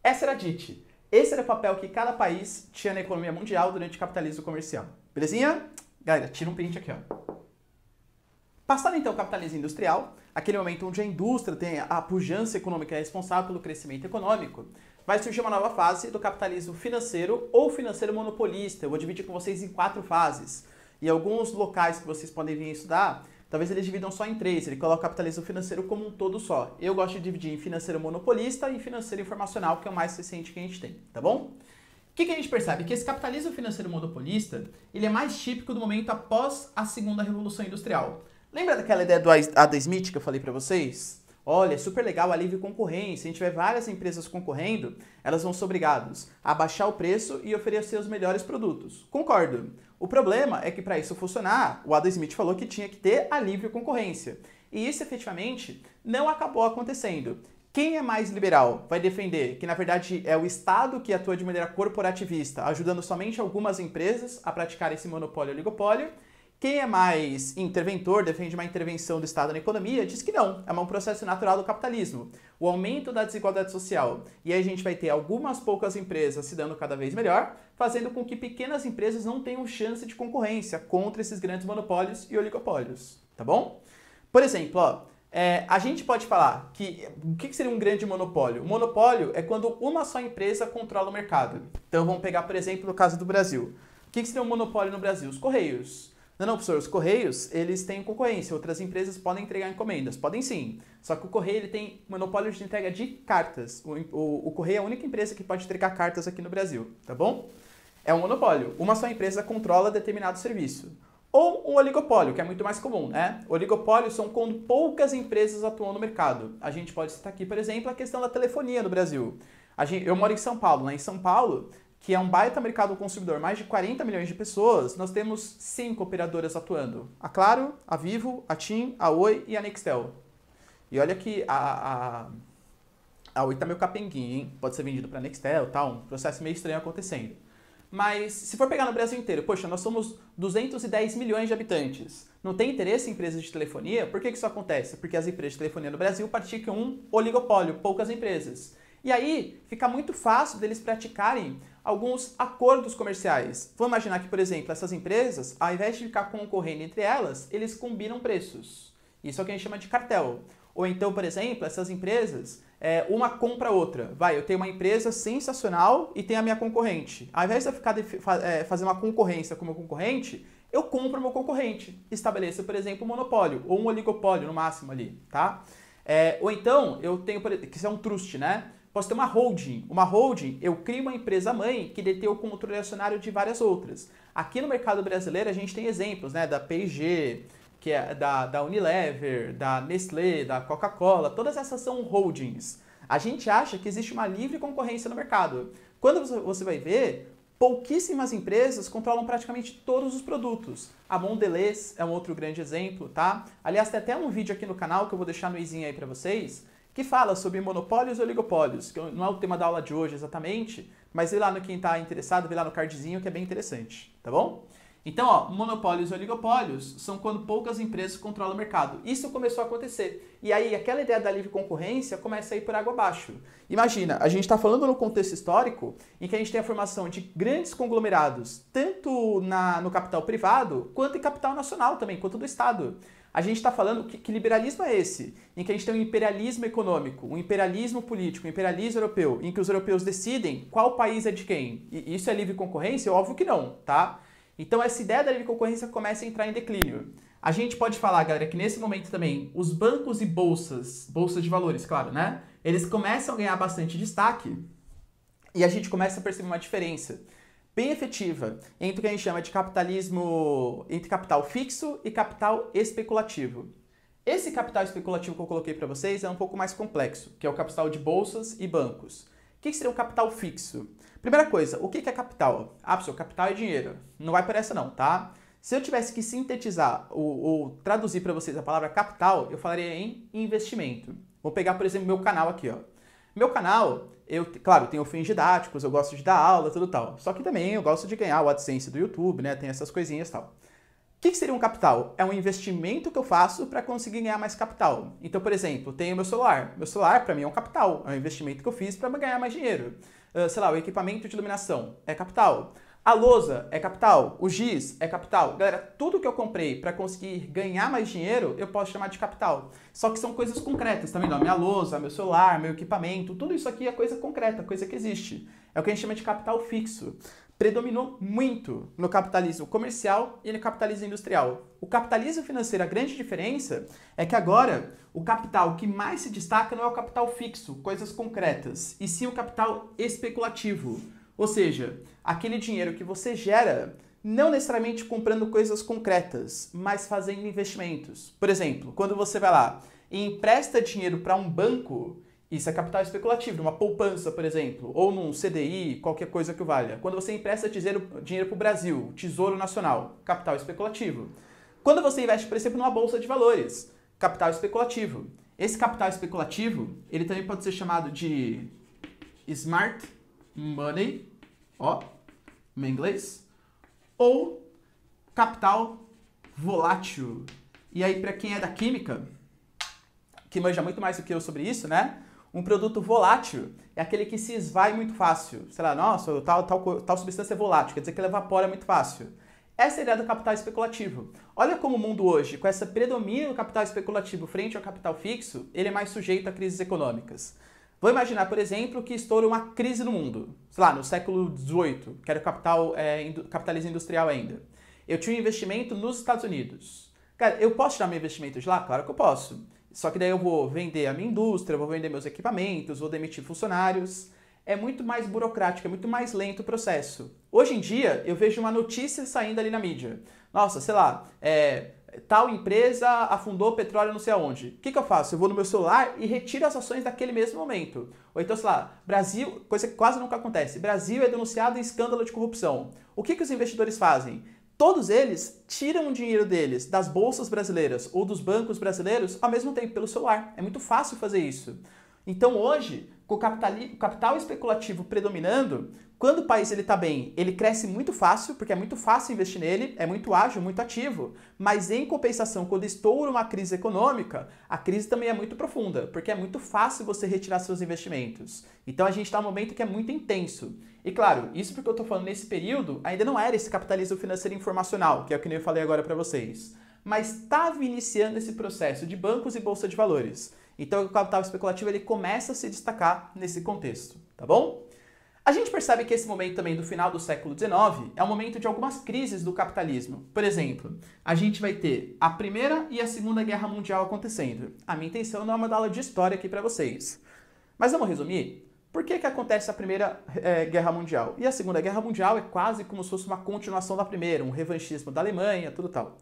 S1: Essa era a DIT. Esse era o papel que cada país tinha na economia mundial durante o capitalismo comercial. Belezinha? Galera, tira um print aqui, ó. Passado então o capitalismo industrial, aquele momento onde a indústria tem a pujança econômica responsável pelo crescimento econômico, vai surgir uma nova fase do capitalismo financeiro ou financeiro monopolista. Eu vou dividir com vocês em 4 fases. E alguns locais que vocês podem vir estudar, talvez eles dividam só em 3. Ele coloca o capitalismo financeiro como um todo só. Eu gosto de dividir em financeiro monopolista e financeiro informacional, que é o mais recente que a gente tem, tá bom? O que a gente percebe? Que esse capitalismo financeiro monopolista, ele é mais típico do momento após a segunda revolução industrial. Lembra daquela ideia do Adam Smith que eu falei para vocês? Olha, é super legal a livre concorrência. Se a gente tiver várias empresas concorrendo, elas vão ser obrigadas a baixar o preço e oferecer os melhores produtos. Concordo. O problema é que para isso funcionar, o Adam Smith falou que tinha que ter a livre concorrência. E isso efetivamente não acabou acontecendo. Quem é mais liberal vai defender que, na verdade, é o Estado que atua de maneira corporativista, ajudando somente algumas empresas a praticar esse monopólio e oligopólio. Quem é mais interventor, defende uma intervenção do Estado na economia, diz que não, é um processo natural do capitalismo. O aumento da desigualdade social. E aí a gente vai ter algumas poucas empresas se dando cada vez melhor, fazendo com que pequenas empresas não tenham chance de concorrência contra esses grandes monopólios e oligopólios, tá bom? Por exemplo, ó, a gente pode falar que o que seria um grande monopólio? O monopólio é quando uma só empresa controla o mercado. Então vamos pegar, por exemplo, o caso do Brasil. O que seria um monopólio no Brasil? Os Correios. Não, professor, os Correios, eles têm concorrência, outras empresas podem entregar encomendas, podem sim, só que o Correio ele tem monopólio de entrega de cartas, o Correio é a única empresa que pode entregar cartas aqui no Brasil, tá bom? É um monopólio, uma só empresa controla determinado serviço. Ou um oligopólio, que é muito mais comum, né? Oligopólios são quando poucas empresas atuam no mercado. A gente pode citar aqui, por exemplo, a questão da telefonia no Brasil. Eu moro em São Paulo, né? Em São Paulo, que é um baita mercado consumidor, mais de 40 milhões de pessoas, nós temos 5 operadoras atuando. A Claro, a Vivo, a TIM, a Oi e a Nextel. E olha que a Oi tá meio capenguinha, hein? Pode ser vendido para Nextel e tal, um processo meio estranho acontecendo. Mas se for pegar no Brasil inteiro, poxa, nós somos 210 milhões de habitantes. Não tem interesse em empresas de telefonia? Por que isso acontece? Porque as empresas de telefonia no Brasil praticam um oligopólio, poucas empresas. E aí fica muito fácil deles praticarem alguns acordos comerciais. Vamos imaginar que, por exemplo, essas empresas, ao invés de ficar concorrendo entre elas, eles combinam preços. Isso é o que a gente chama de cartel. Ou então, por exemplo, essas empresas, uma compra a outra. Eu tenho uma empresa sensacional e tenho a minha concorrente. Ao invés de eu ficar fazer uma concorrência com o meu concorrente, eu compro o meu concorrente. Estabeleço, por exemplo, um monopólio ou um oligopólio no máximo ali, tá? Ou então, eu tenho, que isso é um trust, né? Posso ter uma holding. Uma holding, eu crio uma empresa mãe que detém o controle acionário de várias outras. Aqui no mercado brasileiro, a gente tem exemplos, né? Da P&G, que é da Unilever, da Nestlé, da Coca-Cola, todas essas são holdings. A gente acha que existe uma livre concorrência no mercado. Quando você vai ver, pouquíssimas empresas controlam praticamente todos os produtos. A Mondelez é um outro grande exemplo, tá? Aliás, tem até um vídeo aqui no canal que eu vou deixar no izinho aí pra vocês, que fala sobre monopólios e oligopólios, que não é o tema da aula de hoje exatamente, mas vê lá no quem está interessado, vê lá no cardzinho que é bem interessante, tá bom? Então, ó, monopólios e oligopólios são quando poucas empresas controlam o mercado. Isso começou a acontecer. E aí, aquela ideia da livre concorrência começa a ir por água abaixo. Imagina, a gente está falando no contexto histórico em que a gente tem a formação de grandes conglomerados, tanto no capital privado, quanto em capital nacional também, quanto do Estado. A gente está falando que liberalismo é esse? Em que a gente tem um imperialismo econômico, um imperialismo político, um imperialismo europeu, em que os europeus decidem qual país é de quem. E isso é livre concorrência? Óbvio que não, tá? Então essa ideia da livre concorrência começa a entrar em declínio. A gente pode falar, galera, que nesse momento também os bancos e bolsas de valores, claro, né? Eles começam a ganhar bastante destaque e a gente começa a perceber uma diferença bem efetiva entre o que a gente chama de capitalismo, entre capital fixo e capital especulativo. Esse capital especulativo que eu coloquei para vocês é um pouco mais complexo, que é o capital de bolsas e bancos. O que seria o capital fixo? Primeira coisa, o que é capital? Pessoal, capital é dinheiro. Não vai por essa não, tá? Se eu tivesse que sintetizar ou traduzir para vocês a palavra capital, eu falaria em investimento. Vou pegar, por exemplo, meu canal aqui, ó. Meu canal, claro, tenho fins didáticos, eu gosto de dar aula, tudo tal. Só que também eu gosto de ganhar o AdSense do YouTube, né? Tem essas coisinhas e tal. O que seria um capital? É um investimento que eu faço para conseguir ganhar mais capital. Então, por exemplo, tenho meu celular. Meu celular, para mim, é um capital. É um investimento que eu fiz para ganhar mais dinheiro. Sei lá, o equipamento de iluminação é capital. A lousa é capital. O giz é capital. Galera, tudo que eu comprei para conseguir ganhar mais dinheiro, eu posso chamar de capital. Só que são coisas concretas, tá vendo? Minha lousa, meu celular, meu equipamento, tudo isso aqui é coisa concreta, coisa que existe. É o que a gente chama de capital fixo. Predominou muito no capitalismo comercial e no capitalismo industrial. O capitalismo financeiro, a grande diferença é que agora o capital que mais se destaca não é o capital fixo, coisas concretas, e sim o capital especulativo. Ou seja, aquele dinheiro que você gera não necessariamente comprando coisas concretas, mas fazendo investimentos. Por exemplo, quando você vai lá e empresta dinheiro para um banco, isso é capital especulativo, numa poupança, por exemplo, ou num CDI, qualquer coisa que valha. Quando você empresta dinheiro para o Brasil, Tesouro Nacional, capital especulativo. Quando você investe, por exemplo, numa bolsa de valores, capital especulativo. Esse capital especulativo, ele também pode ser chamado de smart money, ó, em inglês, ou capital volátil. E aí, para quem é da química, que manja muito mais do que eu sobre isso, né? Um produto volátil é aquele que se esvai muito fácil. Sei lá, nossa, tal substância é volátil, quer dizer que ela evapora muito fácil. Essa é a ideia do capital especulativo. Olha como o mundo hoje, com essa predomínio do capital especulativo frente ao capital fixo, ele é mais sujeito a crises econômicas. Vou imaginar, por exemplo, que estoura uma crise no mundo. Sei lá, no século XVIII, que era o capitalismo industrial ainda. Eu tinha um investimento nos Estados Unidos. Cara, eu posso tirar meu investimento de lá? Claro que eu posso. Só que daí eu vou vender a minha indústria, vou vender meus equipamentos, vou demitir funcionários. é muito mais burocrático, é muito mais lento o processo. Hoje em dia, eu vejo uma notícia saindo ali na mídia. Nossa, sei lá, tal empresa afundou petróleo não sei aonde. O que eu faço? Eu vou no meu celular e retiro as ações daquele mesmo momento. Ou então, sei lá, Brasil, coisa que quase nunca acontece, Brasil é denunciado em escândalo de corrupção. O que os investidores fazem? Todos eles tiram o dinheiro deles das bolsas brasileiras ou dos bancos brasileiros ao mesmo tempo pelo celular. É muito fácil fazer isso. Então hoje, com o capital especulativo predominando, quando o país está bem, ele cresce muito fácil, porque é muito fácil investir nele, é muito ágil, muito ativo, mas em compensação, quando estoura uma crise econômica, a crise também é muito profunda, porque é muito fácil você retirar seus investimentos. Então a gente está num momento que é muito intenso. E claro, isso porque eu estou falando nesse período, ainda não era esse capitalismo financeiro informacional, que é o que eu falei agora para vocês, mas estava iniciando esse processo de bancos e bolsa de valores. Então o capital especulativo ele começa a se destacar nesse contexto, tá bom? A gente percebe que esse momento também do final do século XIX é um momento de algumas crises do capitalismo. Por exemplo, a gente vai ter a Primeira e a Segunda Guerra Mundial acontecendo. A minha intenção não é uma aula de história aqui para vocês. Mas vamos resumir? Por que acontece a Primeira Guerra Mundial? E a Segunda Guerra Mundial é quase como se fosse uma continuação da Primeira, um revanchismo da Alemanha, tudo tal.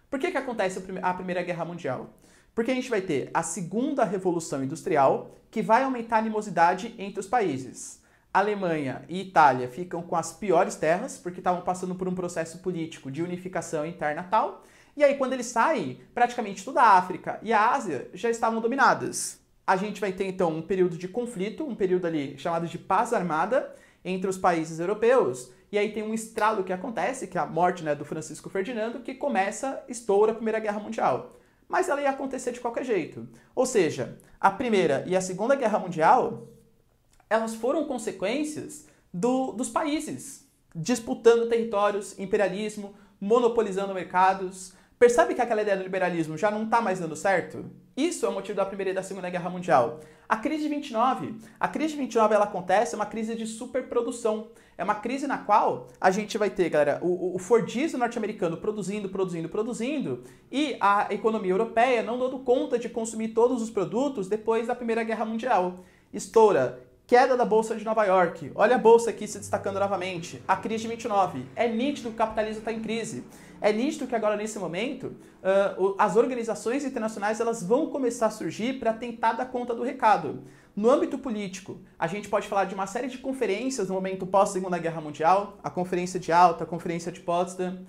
S1: Por que acontece a Primeira Guerra Mundial? Porque a gente vai ter a Segunda Revolução Industrial, que vai aumentar a animosidade entre os países. Alemanha e Itália ficam com as piores terras, porque estavam passando por um processo político de unificação interna tal. E aí, quando eles saem, praticamente toda a África e a Ásia já estavam dominadas. A gente vai ter, então, um período de conflito, um período ali chamado de paz armada entre os países europeus. E aí tem um estralo que acontece, que é a morte, né, do Francisco Ferdinando, que estoura a Primeira Guerra Mundial. Mas ela ia acontecer de qualquer jeito. Ou seja, a Primeira e a Segunda Guerra Mundial, elas foram consequências dos países, disputando territórios, imperialismo, monopolizando mercados. Percebe que aquela ideia do liberalismo já não está mais dando certo? Isso é o motivo da Primeira e da Segunda Guerra Mundial. A crise de 29, ela acontece, é uma crise de superprodução. É uma crise na qual a gente vai ter, galera, o Fordismo norte-americano produzindo, e a economia europeia não dando conta de consumir todos os produtos depois da Primeira Guerra Mundial. Estoura. Queda da Bolsa de Nova York. Olha a Bolsa aqui se destacando novamente. A crise de 29. É nítido que o capitalismo está em crise. É nítido que agora, nesse momento, as organizações internacionais elas vão começar a surgir para tentar dar conta do recado. No âmbito político, a gente pode falar de uma série de conferências no momento pós-Segunda Guerra Mundial, a Conferência de Alta, a Conferência de Potsdam.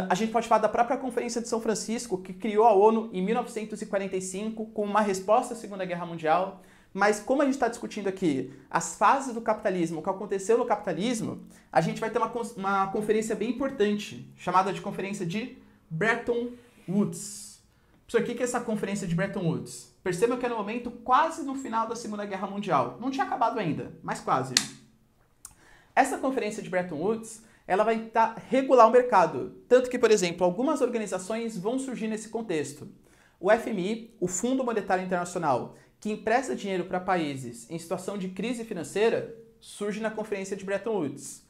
S1: A gente pode falar da própria Conferência de São Francisco, que criou a ONU em 1945 com uma resposta à Segunda Guerra Mundial. Mas como a gente está discutindo aqui as fases do capitalismo, o que aconteceu no capitalismo, a gente vai ter uma conferência bem importante, chamada de Conferência de Bretton Woods. Professor, o que é essa Conferência de Bretton Woods? Percebam que é no momento quase no final da Segunda Guerra Mundial. Não tinha acabado ainda, mas quase. Essa Conferência de Bretton Woods, ela vai tentar regular o mercado. Tanto que, por exemplo, algumas organizações vão surgir nesse contexto. O FMI, o Fundo Monetário Internacional, que empresta dinheiro para países em situação de crise financeira, surge na Conferência de Bretton Woods.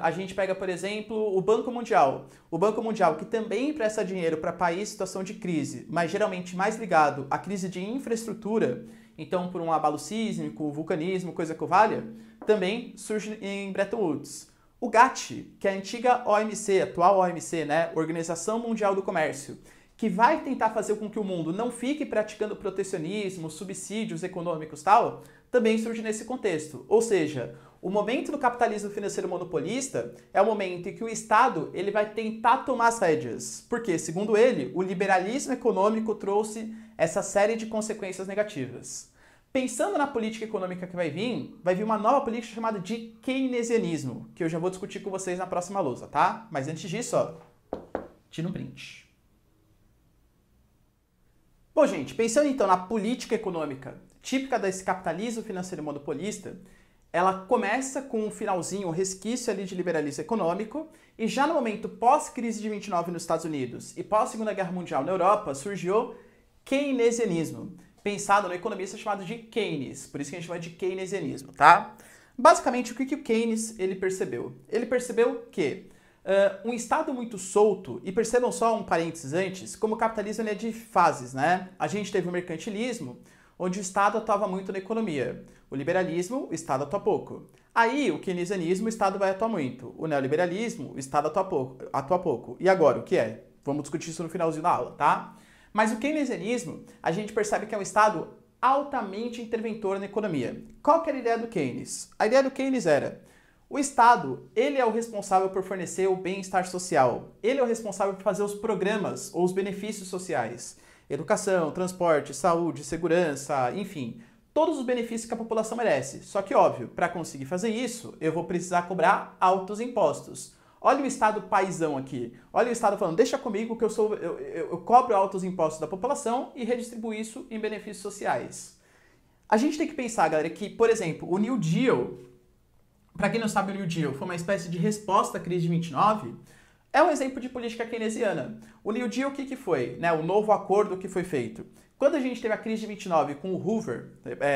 S1: A gente pega, por exemplo, o Banco Mundial. O Banco Mundial, que também empresta dinheiro para países em situação de crise, mas geralmente mais ligado à crise de infraestrutura, então por um abalo sísmico, vulcanismo, coisa que valha, também surge em Bretton Woods. O GATT, que é a antiga OMC, atual OMC, né? Organização Mundial do Comércio, que vai tentar fazer com que o mundo não fique praticando protecionismo, subsídios econômicos e tal, também surge nesse contexto. Ou seja, o momento do capitalismo financeiro monopolista é o momento em que o Estado ele vai tentar tomar as rédeas. Porque, segundo ele, o liberalismo econômico trouxe essa série de consequências negativas. Pensando na política econômica que vai vir uma nova política chamada de keynesianismo, que eu já vou discutir com vocês na próxima lousa, tá? Mas antes disso, ó, tira um print. Bom, gente, pensando então na política econômica típica desse capitalismo financeiro monopolista, ela começa com um finalzinho, um resquício ali de liberalismo econômico, e já no momento pós-crise de 29 nos Estados Unidos e pós-Segunda Guerra Mundial na Europa, surgiu keynesianismo, pensado no economista chamado de Keynes, por isso que a gente chama de keynesianismo, tá? Basicamente, o que o Keynes ele percebeu? Ele percebeu que um Estado muito solto, e percebam só um parênteses antes, como o capitalismo ele é de fases, né? A gente teve o mercantilismo, onde o Estado atuava muito na economia. O liberalismo, o Estado atua pouco. Aí, o keynesianismo, o Estado vai atuar muito. O neoliberalismo, o Estado atua pouco. E agora, o que é? Vamos discutir isso no finalzinho da aula, tá? Mas o keynesianismo, a gente percebe que é um Estado altamente interventor na economia. Qual que era a ideia do Keynes? A ideia do Keynes era: o Estado, ele é o responsável por fornecer o bem-estar social. Ele é o responsável por fazer os programas ou os benefícios sociais. Educação, transporte, saúde, segurança, enfim, todos os benefícios que a população merece. Só que, óbvio, para conseguir fazer isso, eu vou precisar cobrar altos impostos. Olha o Estado paizão aqui. Olha o Estado falando: deixa comigo que eu cobro altos impostos da população e redistribuo isso em benefícios sociais. A gente tem que pensar, galera, que, por exemplo, o New Deal, para quem não sabe, o New Deal foi uma espécie de resposta à crise de 29, é um exemplo de política keynesiana. O New Deal, o que foi? Né, o novo acordo que foi feito. Quando a gente teve a crise de 29 com o Hoover,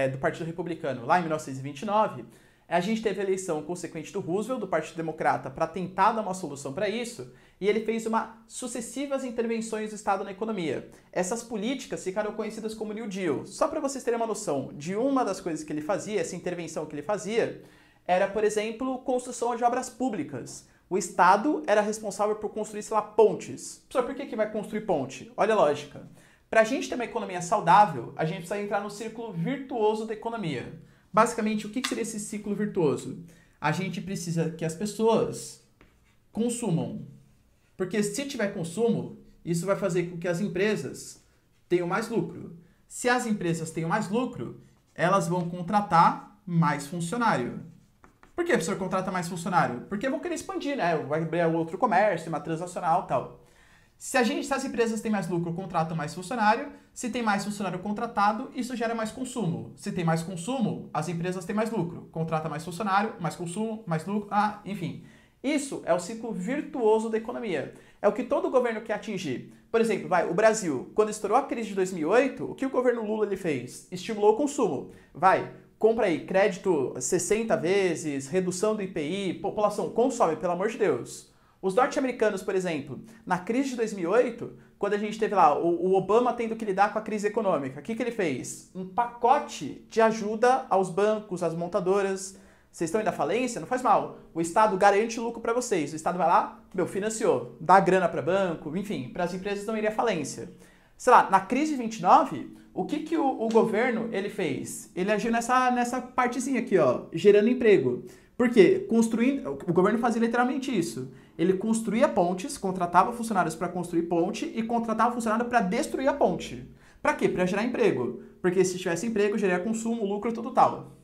S1: do Partido Republicano, lá em 1929, a gente teve a eleição consequente do Roosevelt, do Partido Democrata, para tentar dar uma solução para isso, e ele fez sucessivas intervenções do Estado na economia. Essas políticas ficaram conhecidas como New Deal. Só para vocês terem uma noção de uma das coisas que ele fazia, essa intervenção que ele fazia, era, por exemplo, construção de obras públicas. O Estado era responsável por construir, sei lá, pontes. Professor, por que vai construir ponte? Olha a lógica. Para a gente ter uma economia saudável, a gente precisa entrar no círculo virtuoso da economia. Basicamente, o que seria esse ciclo virtuoso? A gente precisa que as pessoas consumam. Porque se tiver consumo, isso vai fazer com que as empresas tenham mais lucro. Se as empresas tenham mais lucro, elas vão contratar mais funcionário. Por que o professor contrata mais funcionário? Porque vão querer expandir, né? Vai abrir outro comércio, uma transacional e tal. Se as empresas têm mais lucro, contratam mais funcionário. Se tem mais funcionário contratado, isso gera mais consumo. Se tem mais consumo, as empresas têm mais lucro. Contrata mais funcionário, mais consumo, mais lucro, enfim. Isso é o ciclo virtuoso da economia. É o que todo governo quer atingir. Por exemplo, o Brasil, quando estourou a crise de 2008, o que o governo Lula ele fez? Estimulou o consumo. Compra aí crédito 60 vezes, redução do IPI, população, consome, pelo amor de Deus. Os norte-americanos, por exemplo, na crise de 2008, quando a gente teve lá o Obama tendo que lidar com a crise econômica, o que ele fez? Um pacote de ajuda aos bancos, às montadoras. Vocês estão indo à falência? Não faz mal. O Estado garante lucro para vocês. O Estado vai lá, financiou, dá grana para banco, enfim, para as empresas não irem à falência. Sei lá, na crise de 29, o que o governo ele fez? Ele agiu nessa partezinha aqui, ó, gerando emprego. Por quê? O governo fazia literalmente isso. Ele construía pontes, contratava funcionários para construir ponte e contratava funcionário para destruir a ponte. Para quê? Para gerar emprego. Porque se tivesse emprego, geraria consumo, lucro, tudo tal.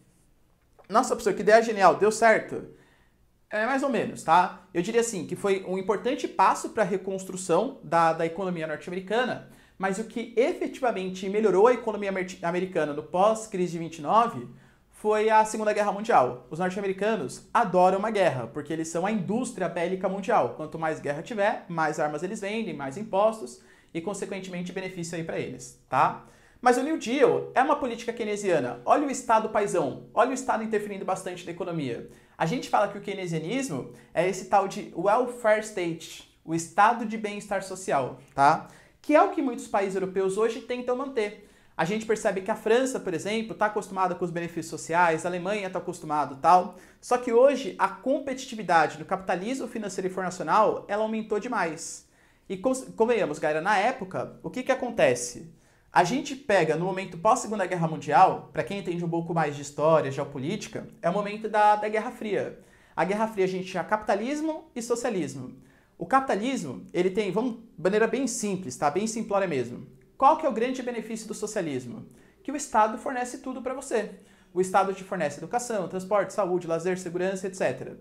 S1: Nossa, professor, que ideia genial, deu certo? É mais ou menos, tá? Eu diria assim, que foi um importante passo para a reconstrução da economia norte-americana, mas o que efetivamente melhorou a economia americana no pós-crise de 29 foi a Segunda Guerra Mundial. Os norte-americanos adoram uma guerra, porque eles são a indústria bélica mundial. Quanto mais guerra tiver, mais armas eles vendem, mais impostos e, consequentemente, benefício aí para eles, tá? Mas o New Deal é uma política keynesiana. Olha o Estado paizão, olha o Estado interferindo bastante na economia. A gente fala que o keynesianismo é esse tal de welfare state, o estado de bem-estar social, tá? Que é o que muitos países europeus hoje tentam manter. A gente percebe que a França, por exemplo, está acostumada com os benefícios sociais, a Alemanha está acostumada e tal. Só que hoje a competitividade no capitalismo financeiro internacional, ela aumentou demais. E convenhamos, galera, na época, o que acontece? A gente pega no momento pós-Segunda Guerra Mundial, para quem entende um pouco mais de história, geopolítica, é o momento da Guerra Fria. A Guerra Fria a gente tinha capitalismo e socialismo. O capitalismo, ele tem, vamos, de maneira bem simples, tá? Bem simplória mesmo. Qual que é o grande benefício do socialismo? Que o Estado fornece tudo para você. O Estado te fornece educação, transporte, saúde, lazer, segurança, etc.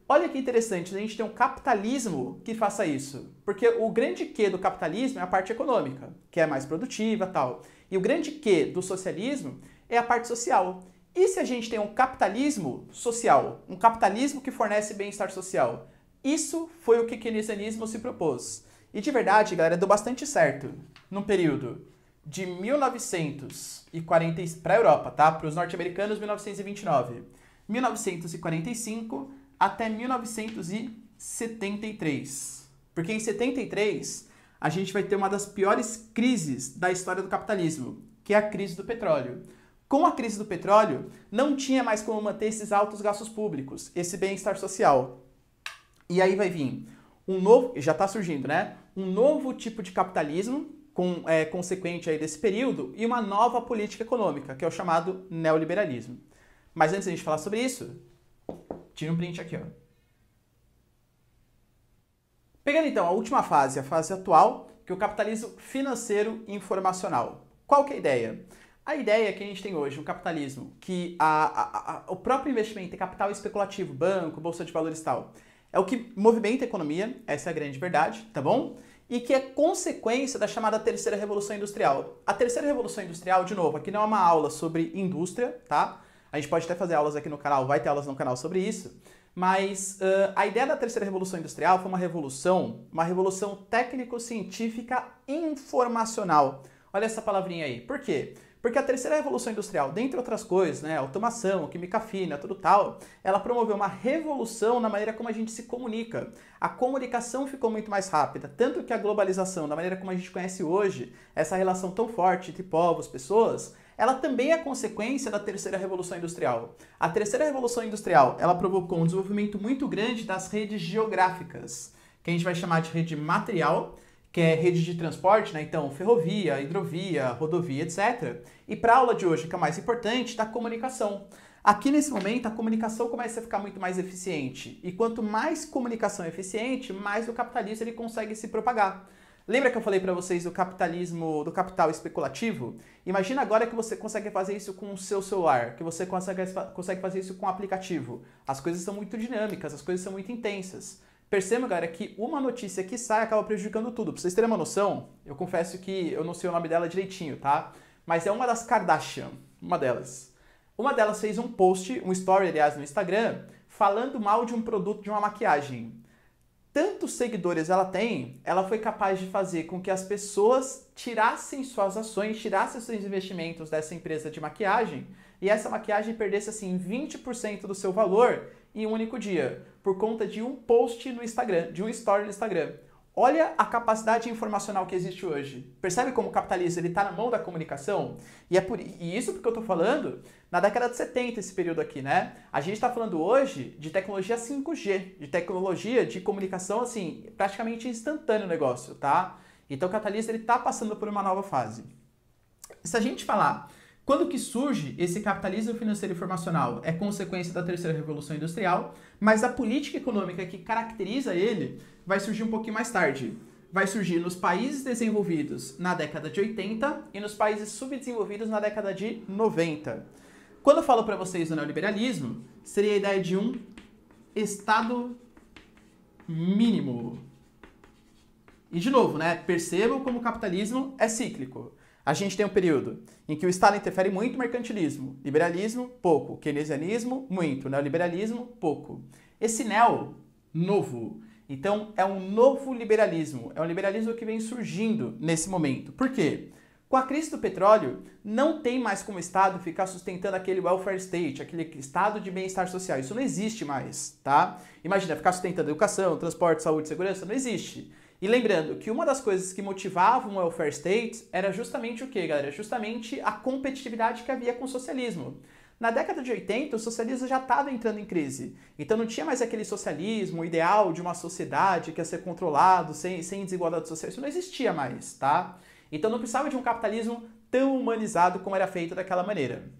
S1: Olha que interessante, a gente tem um capitalismo que faça isso. Porque o grande quê do capitalismo é a parte econômica, que é mais produtiva e tal. E o grande quê do socialismo é a parte social. E se a gente tem um capitalismo social, um capitalismo que fornece bem-estar social? Isso foi o que o keynesianismo se propôs. E de verdade, galera, deu bastante certo num período de 1940 para a Europa, tá? Para os norte-americanos, 1929. 1945 até 1973. Porque em 73 a gente vai ter uma das piores crises da história do capitalismo. que é a crise do petróleo. Com a crise do petróleo, não tinha mais como manter esses altos gastos públicos, esse bem-estar social. E aí vai vir um novo, já está surgindo, né? Um novo tipo de capitalismo, consequente aí desse período, e uma nova política econômica, que é o chamado neoliberalismo. Mas antes de a gente falar sobre isso, tira um print aqui, ó. Pegando então a última fase, a fase atual, que é o capitalismo financeiro informacional. Qual que é a ideia? A ideia é que a gente tem hoje um capitalismo que o próprio investimento em capital especulativo, banco, bolsa de valores e tal, é o que movimenta a economia, essa é a grande verdade, tá bom? E que é consequência da chamada terceira revolução industrial. A terceira revolução industrial, de novo, aqui não é uma aula sobre indústria, tá? A gente pode até fazer aulas aqui no canal, vai ter aulas no canal sobre isso, mas a ideia da terceira revolução industrial foi uma revolução técnico-científica informacional. Olha essa palavrinha aí. Por quê? Porque a terceira revolução industrial, dentre outras coisas, né, automação, química fina, tudo tal, ela promoveu uma revolução na maneira como a gente se comunica. A comunicação ficou muito mais rápida, tanto que a globalização, da maneira como a gente conhece hoje, essa relação tão forte entre povos, pessoas, ela também é consequência da terceira revolução industrial. A terceira revolução industrial, ela provocou um desenvolvimento muito grande das redes geográficas, que a gente vai chamar de rede material, que é rede de transporte, né? Então ferrovia, hidrovia, rodovia, etc. E para a aula de hoje, que é a mais importante, da comunicação. Aqui nesse momento, a comunicação começa a ficar muito mais eficiente. E quanto mais comunicação é eficiente, mais o capitalismo ele consegue se propagar. Lembra que eu falei para vocês do capitalismo, do capital especulativo? Imagina agora que você consegue fazer isso com o seu celular, que você consegue fazer isso com o aplicativo. As coisas são muito dinâmicas, as coisas são muito intensas. Perceba, galera, que uma notícia que sai acaba prejudicando tudo. Pra vocês terem uma noção, eu confesso que eu não sei o nome dela direitinho, tá? Mas é uma das Kardashian, uma delas. Uma delas fez um post, um story, aliás, no Instagram, falando mal de um produto, de uma maquiagem. Tantos seguidores ela tem, ela foi capaz de fazer com que as pessoas tirassem suas ações, tirassem seus investimentos dessa empresa de maquiagem e essa maquiagem perdesse assim 20% do seu valor em um único dia, por conta de um post no Instagram, de um story no Instagram. Olha a capacidade informacional que existe hoje. Percebe como o capitalismo está na mão da comunicação? E isso porque eu estou falando na década de 70, esse período aqui, né? A gente está falando hoje de tecnologia 5G, de tecnologia de comunicação, assim, praticamente instantâneo o negócio, tá? Então o capitalismo está passando por uma nova fase. Se a gente falar quando que surge esse capitalismo financeiro informacional? É consequência da terceira revolução industrial, mas a política econômica que caracteriza ele vai surgir um pouquinho mais tarde. Vai surgir nos países desenvolvidos na década de 80 e nos países subdesenvolvidos na década de 90. Quando eu falo para vocês do neoliberalismo, seria a ideia de um Estado mínimo. E de novo, né? Percebam como o capitalismo é cíclico. A gente tem um período em que o Estado interfere muito no mercantilismo, liberalismo, pouco, keynesianismo, muito, neoliberalismo, pouco. Esse neo, novo. Então, é um novo liberalismo, é um liberalismo que vem surgindo nesse momento. Por quê? Com a crise do petróleo, não tem mais como o Estado ficar sustentando aquele welfare state, aquele estado de bem-estar social. Isso não existe mais, tá? Imagina, ficar sustentando educação, transporte, saúde, segurança, não existe. E lembrando que uma das coisas que motivavam o welfare state era justamente o quê, galera? Justamente a competitividade que havia com o socialismo. Na década de 80, o socialismo já estava entrando em crise. Então não tinha mais aquele socialismo, o ideal de uma sociedade que ia ser controlado, sem desigualdade social. Isso não existia mais, tá? Então não precisava de um capitalismo tão humanizado como era feito daquela maneira.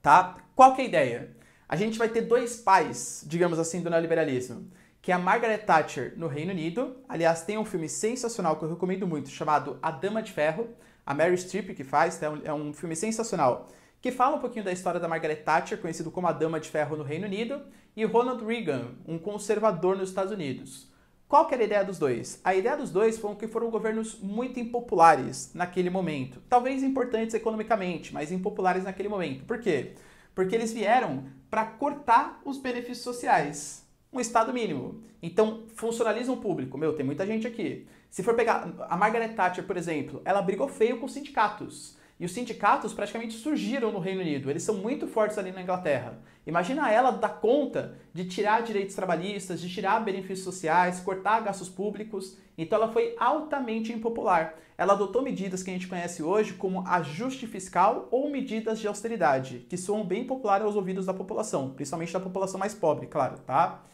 S1: Tá? Qual que é a ideia? A gente vai ter dois pais, digamos assim, do neoliberalismo, que é a Margaret Thatcher no Reino Unido. Aliás, tem um filme sensacional que eu recomendo muito, chamado A Dama de Ferro, a Meryl Streep que faz, é um filme sensacional, que fala um pouquinho da história da Margaret Thatcher, conhecido como a Dama de Ferro no Reino Unido, e Ronald Reagan, um conservador nos Estados Unidos. Qual que era a ideia dos dois? A ideia dos dois foi que foram governos muito impopulares naquele momento. Talvez importantes economicamente, mas impopulares naquele momento. Por quê? Porque eles vieram para cortar os benefícios sociais. Um Estado mínimo. Então, funcionalismo público. Meu, tem muita gente aqui. Se for pegar a Margaret Thatcher, por exemplo, ela brigou feio com os sindicatos. E os sindicatos praticamente surgiram no Reino Unido, eles são muito fortes ali na Inglaterra. Imagina ela dar conta de tirar direitos trabalhistas, de tirar benefícios sociais, cortar gastos públicos. Então ela foi altamente impopular. Ela adotou medidas que a gente conhece hoje como ajuste fiscal ou medidas de austeridade, que soam bem populares aos ouvidos da população, principalmente da população mais pobre, claro, tá?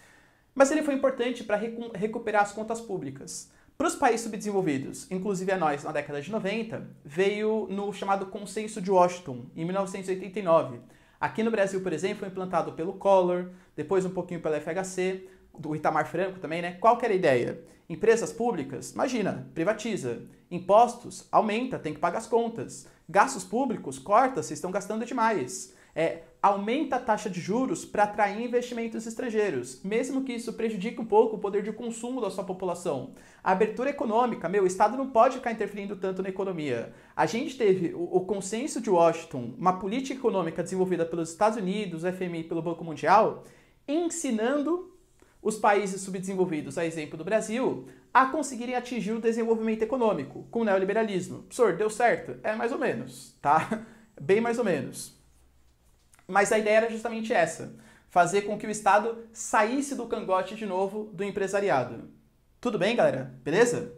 S1: Mas ele foi importante para recuperar as contas públicas. Para os países subdesenvolvidos, inclusive a nós, na década de 90, veio no chamado Consenso de Washington, em 1989. Aqui no Brasil, por exemplo, foi implantado pelo Collor, depois um pouquinho pela FHC, do Itamar Franco também, né? Qual que era a ideia? Empresas públicas, imagina, privatiza. Impostos, aumenta, tem que pagar as contas. Gastos públicos, corta, vocês estão gastando demais. Aumenta a taxa de juros para atrair investimentos estrangeiros, mesmo que isso prejudique um pouco o poder de consumo da sua população. A abertura econômica, o Estado não pode ficar interferindo tanto na economia. A gente teve o Consenso de Washington, uma política econômica desenvolvida pelos Estados Unidos, FMI e pelo Banco Mundial, ensinando os países subdesenvolvidos, a exemplo do Brasil, a conseguirem atingir o desenvolvimento econômico com o neoliberalismo. Professor, deu certo? Mais ou menos, tá? Bem mais ou menos. Mas a ideia era justamente essa, fazer com que o Estado saísse do cangote de novo do empresariado. Tudo bem, galera? Beleza?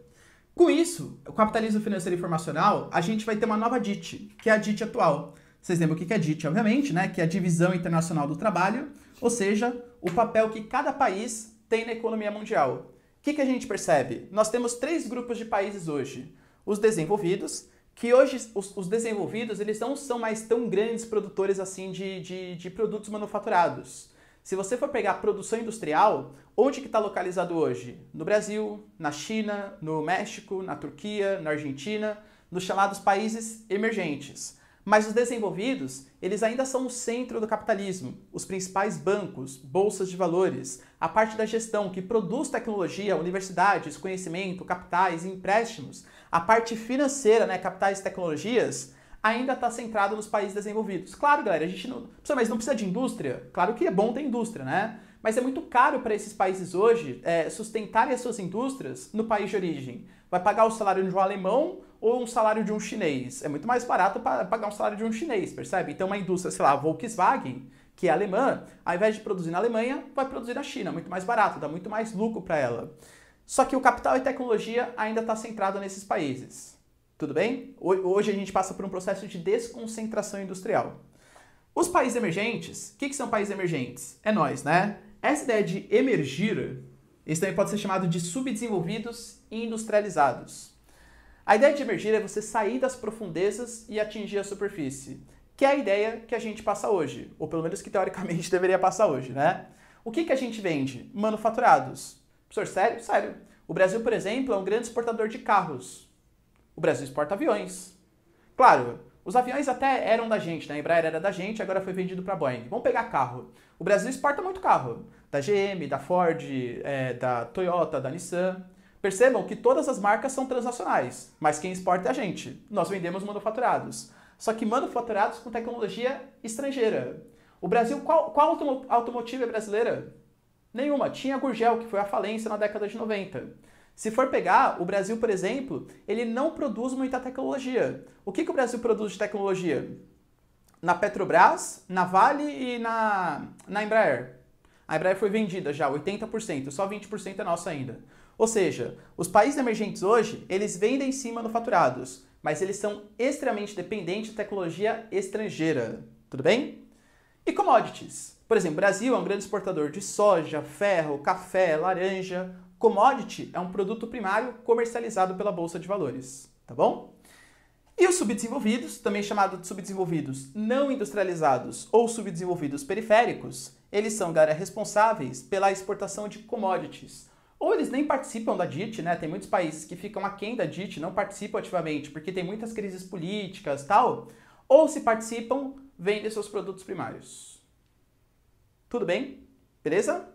S1: Com isso, o capitalismo financeiro informacional, a gente vai ter uma nova DIT, que é a DIT atual. Vocês lembram o que é a DIT, obviamente, né? Que é a Divisão Internacional do Trabalho, ou seja, o papel que cada país tem na economia mundial. O que a gente percebe? Nós temos 3 grupos de países hoje. Os desenvolvidos, que hoje os desenvolvidos eles não são mais tão grandes produtores assim de produtos manufaturados. Se você for pegar a produção industrial, onde que está localizado hoje? No Brasil, na China, no México, na Turquia, na Argentina, nos chamados países emergentes. Mas os desenvolvidos, eles ainda são o centro do capitalismo. Os principais bancos, bolsas de valores, a parte da gestão que produz tecnologia, universidades, conhecimento, capitais e empréstimos, a parte financeira, né, capitais e tecnologias, ainda está centrado nos países desenvolvidos. Claro, galera, a gente não... Mas não precisa de indústria? Claro que é bom ter indústria, né? Mas é muito caro para esses países hoje sustentarem as suas indústrias no país de origem. Vai pagar o salário de um alemão ou um salário de um chinês? É muito mais barato para pagar um salário de um chinês, percebe? Então uma indústria, sei lá, a Volkswagen, que é alemã, ao invés de produzir na Alemanha, vai produzir na China, muito mais barato, dá muito mais lucro para ela. Só que o capital e tecnologia ainda está centrado nesses países. Tudo bem? Hoje a gente passa por um processo de desconcentração industrial. Os países emergentes, o que são países emergentes? É nós, né? Essa ideia de emergir, isso também pode ser chamado de subdesenvolvidos e industrializados. A ideia de emergir é você sair das profundezas e atingir a superfície, que é a ideia que a gente passa hoje, ou pelo menos que teoricamente deveria passar hoje, né? O que a gente vende? Manufaturados. Professor, sério? Sério. O Brasil, por exemplo, é um grande exportador de carros. O Brasil exporta aviões. Claro, os aviões até eram da gente, né? A Embraer era da gente, agora foi vendido para a Boeing. Vamos pegar carro. O Brasil exporta muito carro. Da GM, da Ford, da Toyota, da Nissan. Percebam que todas as marcas são transnacionais, mas quem exporta é a gente. Nós vendemos manufaturados. Só que manufaturados com tecnologia estrangeira. O Brasil, qual automotiva é brasileira? Nenhuma. Tinha a Gurgel, que foi à falência na década de 90. Se for pegar, o Brasil, por exemplo, ele não produz muita tecnologia. O que o Brasil produz de tecnologia? Na Petrobras, na Vale e na Embraer. A Embraer foi vendida já, 80%, só 20% é nossa ainda. Ou seja, os países emergentes hoje, eles vendem sim manufaturados, mas eles são extremamente dependentes de tecnologia estrangeira. Tudo bem? E commodities? Por exemplo, o Brasil é um grande exportador de soja, ferro, café, laranja. Commodity é um produto primário comercializado pela Bolsa de Valores, tá bom? E os subdesenvolvidos, também chamados de subdesenvolvidos não industrializados ou subdesenvolvidos periféricos, eles são, galera, responsáveis pela exportação de commodities. Ou eles nem participam da DIT, né? Tem muitos países que ficam aquém da DIT, não participam ativamente, porque tem muitas crises políticas e tal. Ou se participam, vendem seus produtos primários. Tudo bem? Beleza?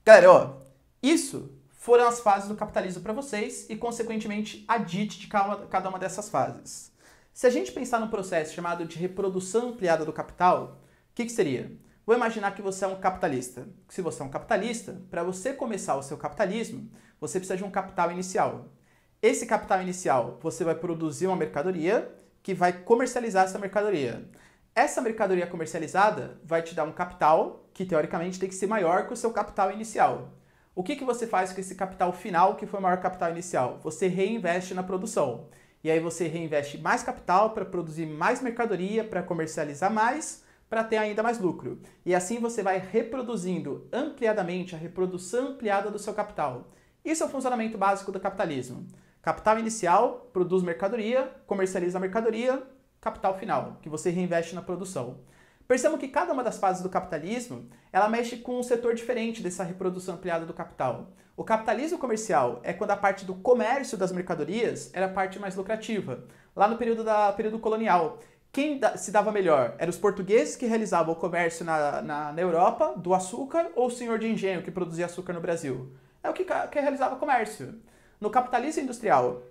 S1: Galera, ó, isso foram as fases do capitalismo para vocês e, consequentemente, a DIT de cada uma dessas fases. Se a gente pensar num processo chamado de reprodução ampliada do capital, o que seria? Vou imaginar que você é um capitalista. Se você é um capitalista, para você começar o seu capitalismo, você precisa de um capital inicial. Esse capital inicial, você vai produzir uma mercadoria que vai comercializar essa mercadoria. Essa mercadoria comercializada vai te dar um capital que, teoricamente, tem que ser maior que o seu capital inicial. O que você faz com esse capital final, que foi o maior capital inicial? Você reinveste na produção. E aí você reinveste mais capital para produzir mais mercadoria, para comercializar mais, para ter ainda mais lucro. E assim você vai reproduzindo ampliadamente a reprodução ampliada do seu capital. Isso é o funcionamento básico do capitalismo. Capital inicial, produz mercadoria, comercializa a mercadoria, capital final, que você reinveste na produção. Percebam que cada uma das fases do capitalismo, ela mexe com um setor diferente dessa reprodução ampliada do capital. O capitalismo comercial é quando a parte do comércio das mercadorias era a parte mais lucrativa. Lá no período colonial, quem se dava melhor? Eram os portugueses que realizavam o comércio na Europa do açúcar ou o senhor de engenho que produzia açúcar no Brasil? É o que realizava comércio. No capitalismo industrial,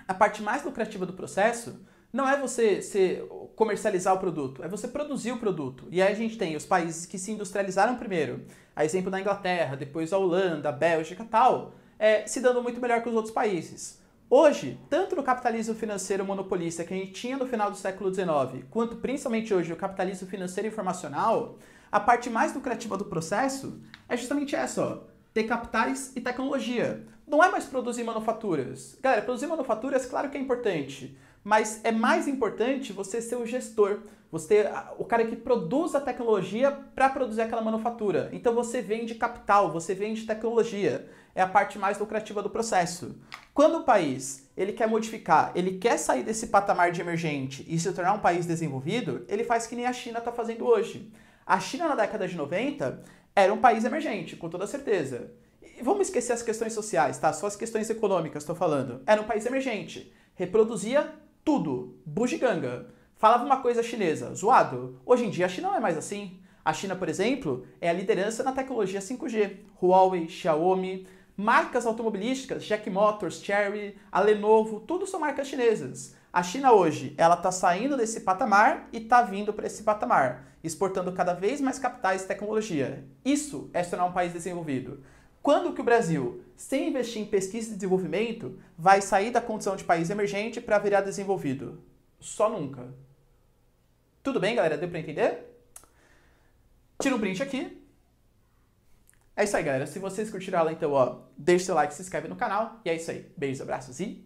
S1: a parte mais lucrativa do processo não é você comercializar o produto, é você produzir o produto. E aí a gente tem os países que se industrializaram primeiro, a exemplo da Inglaterra, depois a Holanda, a Bélgica e tal, se dando muito melhor que os outros países. Hoje, tanto no capitalismo financeiro monopolista que a gente tinha no final do século XIX, quanto principalmente hoje o capitalismo financeiro informacional, a parte mais lucrativa do processo é justamente essa, ó, ter capitais e tecnologia. Não é mais produzir manufaturas. Galera, produzir manufaturas, claro que é importante, mas é mais importante você ser o gestor, você o cara que produz a tecnologia para produzir aquela manufatura. Então você vende capital, você vende tecnologia. É a parte mais lucrativa do processo. Quando o país ele quer modificar, ele quer sair desse patamar de emergente e se tornar um país desenvolvido, ele faz que nem a China está fazendo hoje. A China, na década de 90, era um país emergente, com toda certeza. E vamos esquecer as questões sociais, tá? Só as questões econômicas, estou falando. Era um país emergente. Reproduzia tudo. Bugiganga. Falava uma coisa chinesa. Zoado. Hoje em dia a China não é mais assim. A China, por exemplo, é a liderança na tecnologia 5G. Huawei, Xiaomi, marcas automobilísticas, Jack Motors, Chery, a Lenovo, tudo são marcas chinesas. A China hoje, ela está saindo desse patamar e está vindo para esse patamar, exportando cada vez mais capitais e tecnologia. Isso é se tornar um país desenvolvido. Quando que o Brasil, sem investir em pesquisa e desenvolvimento, vai sair da condição de país emergente para virar desenvolvido? Só nunca. Tudo bem, galera? Deu para entender? Tira um print aqui. É isso aí, galera. Se vocês curtiram a aula, então, ó, deixa seu like, se inscreve no canal. E é isso aí. Beijos, abraços e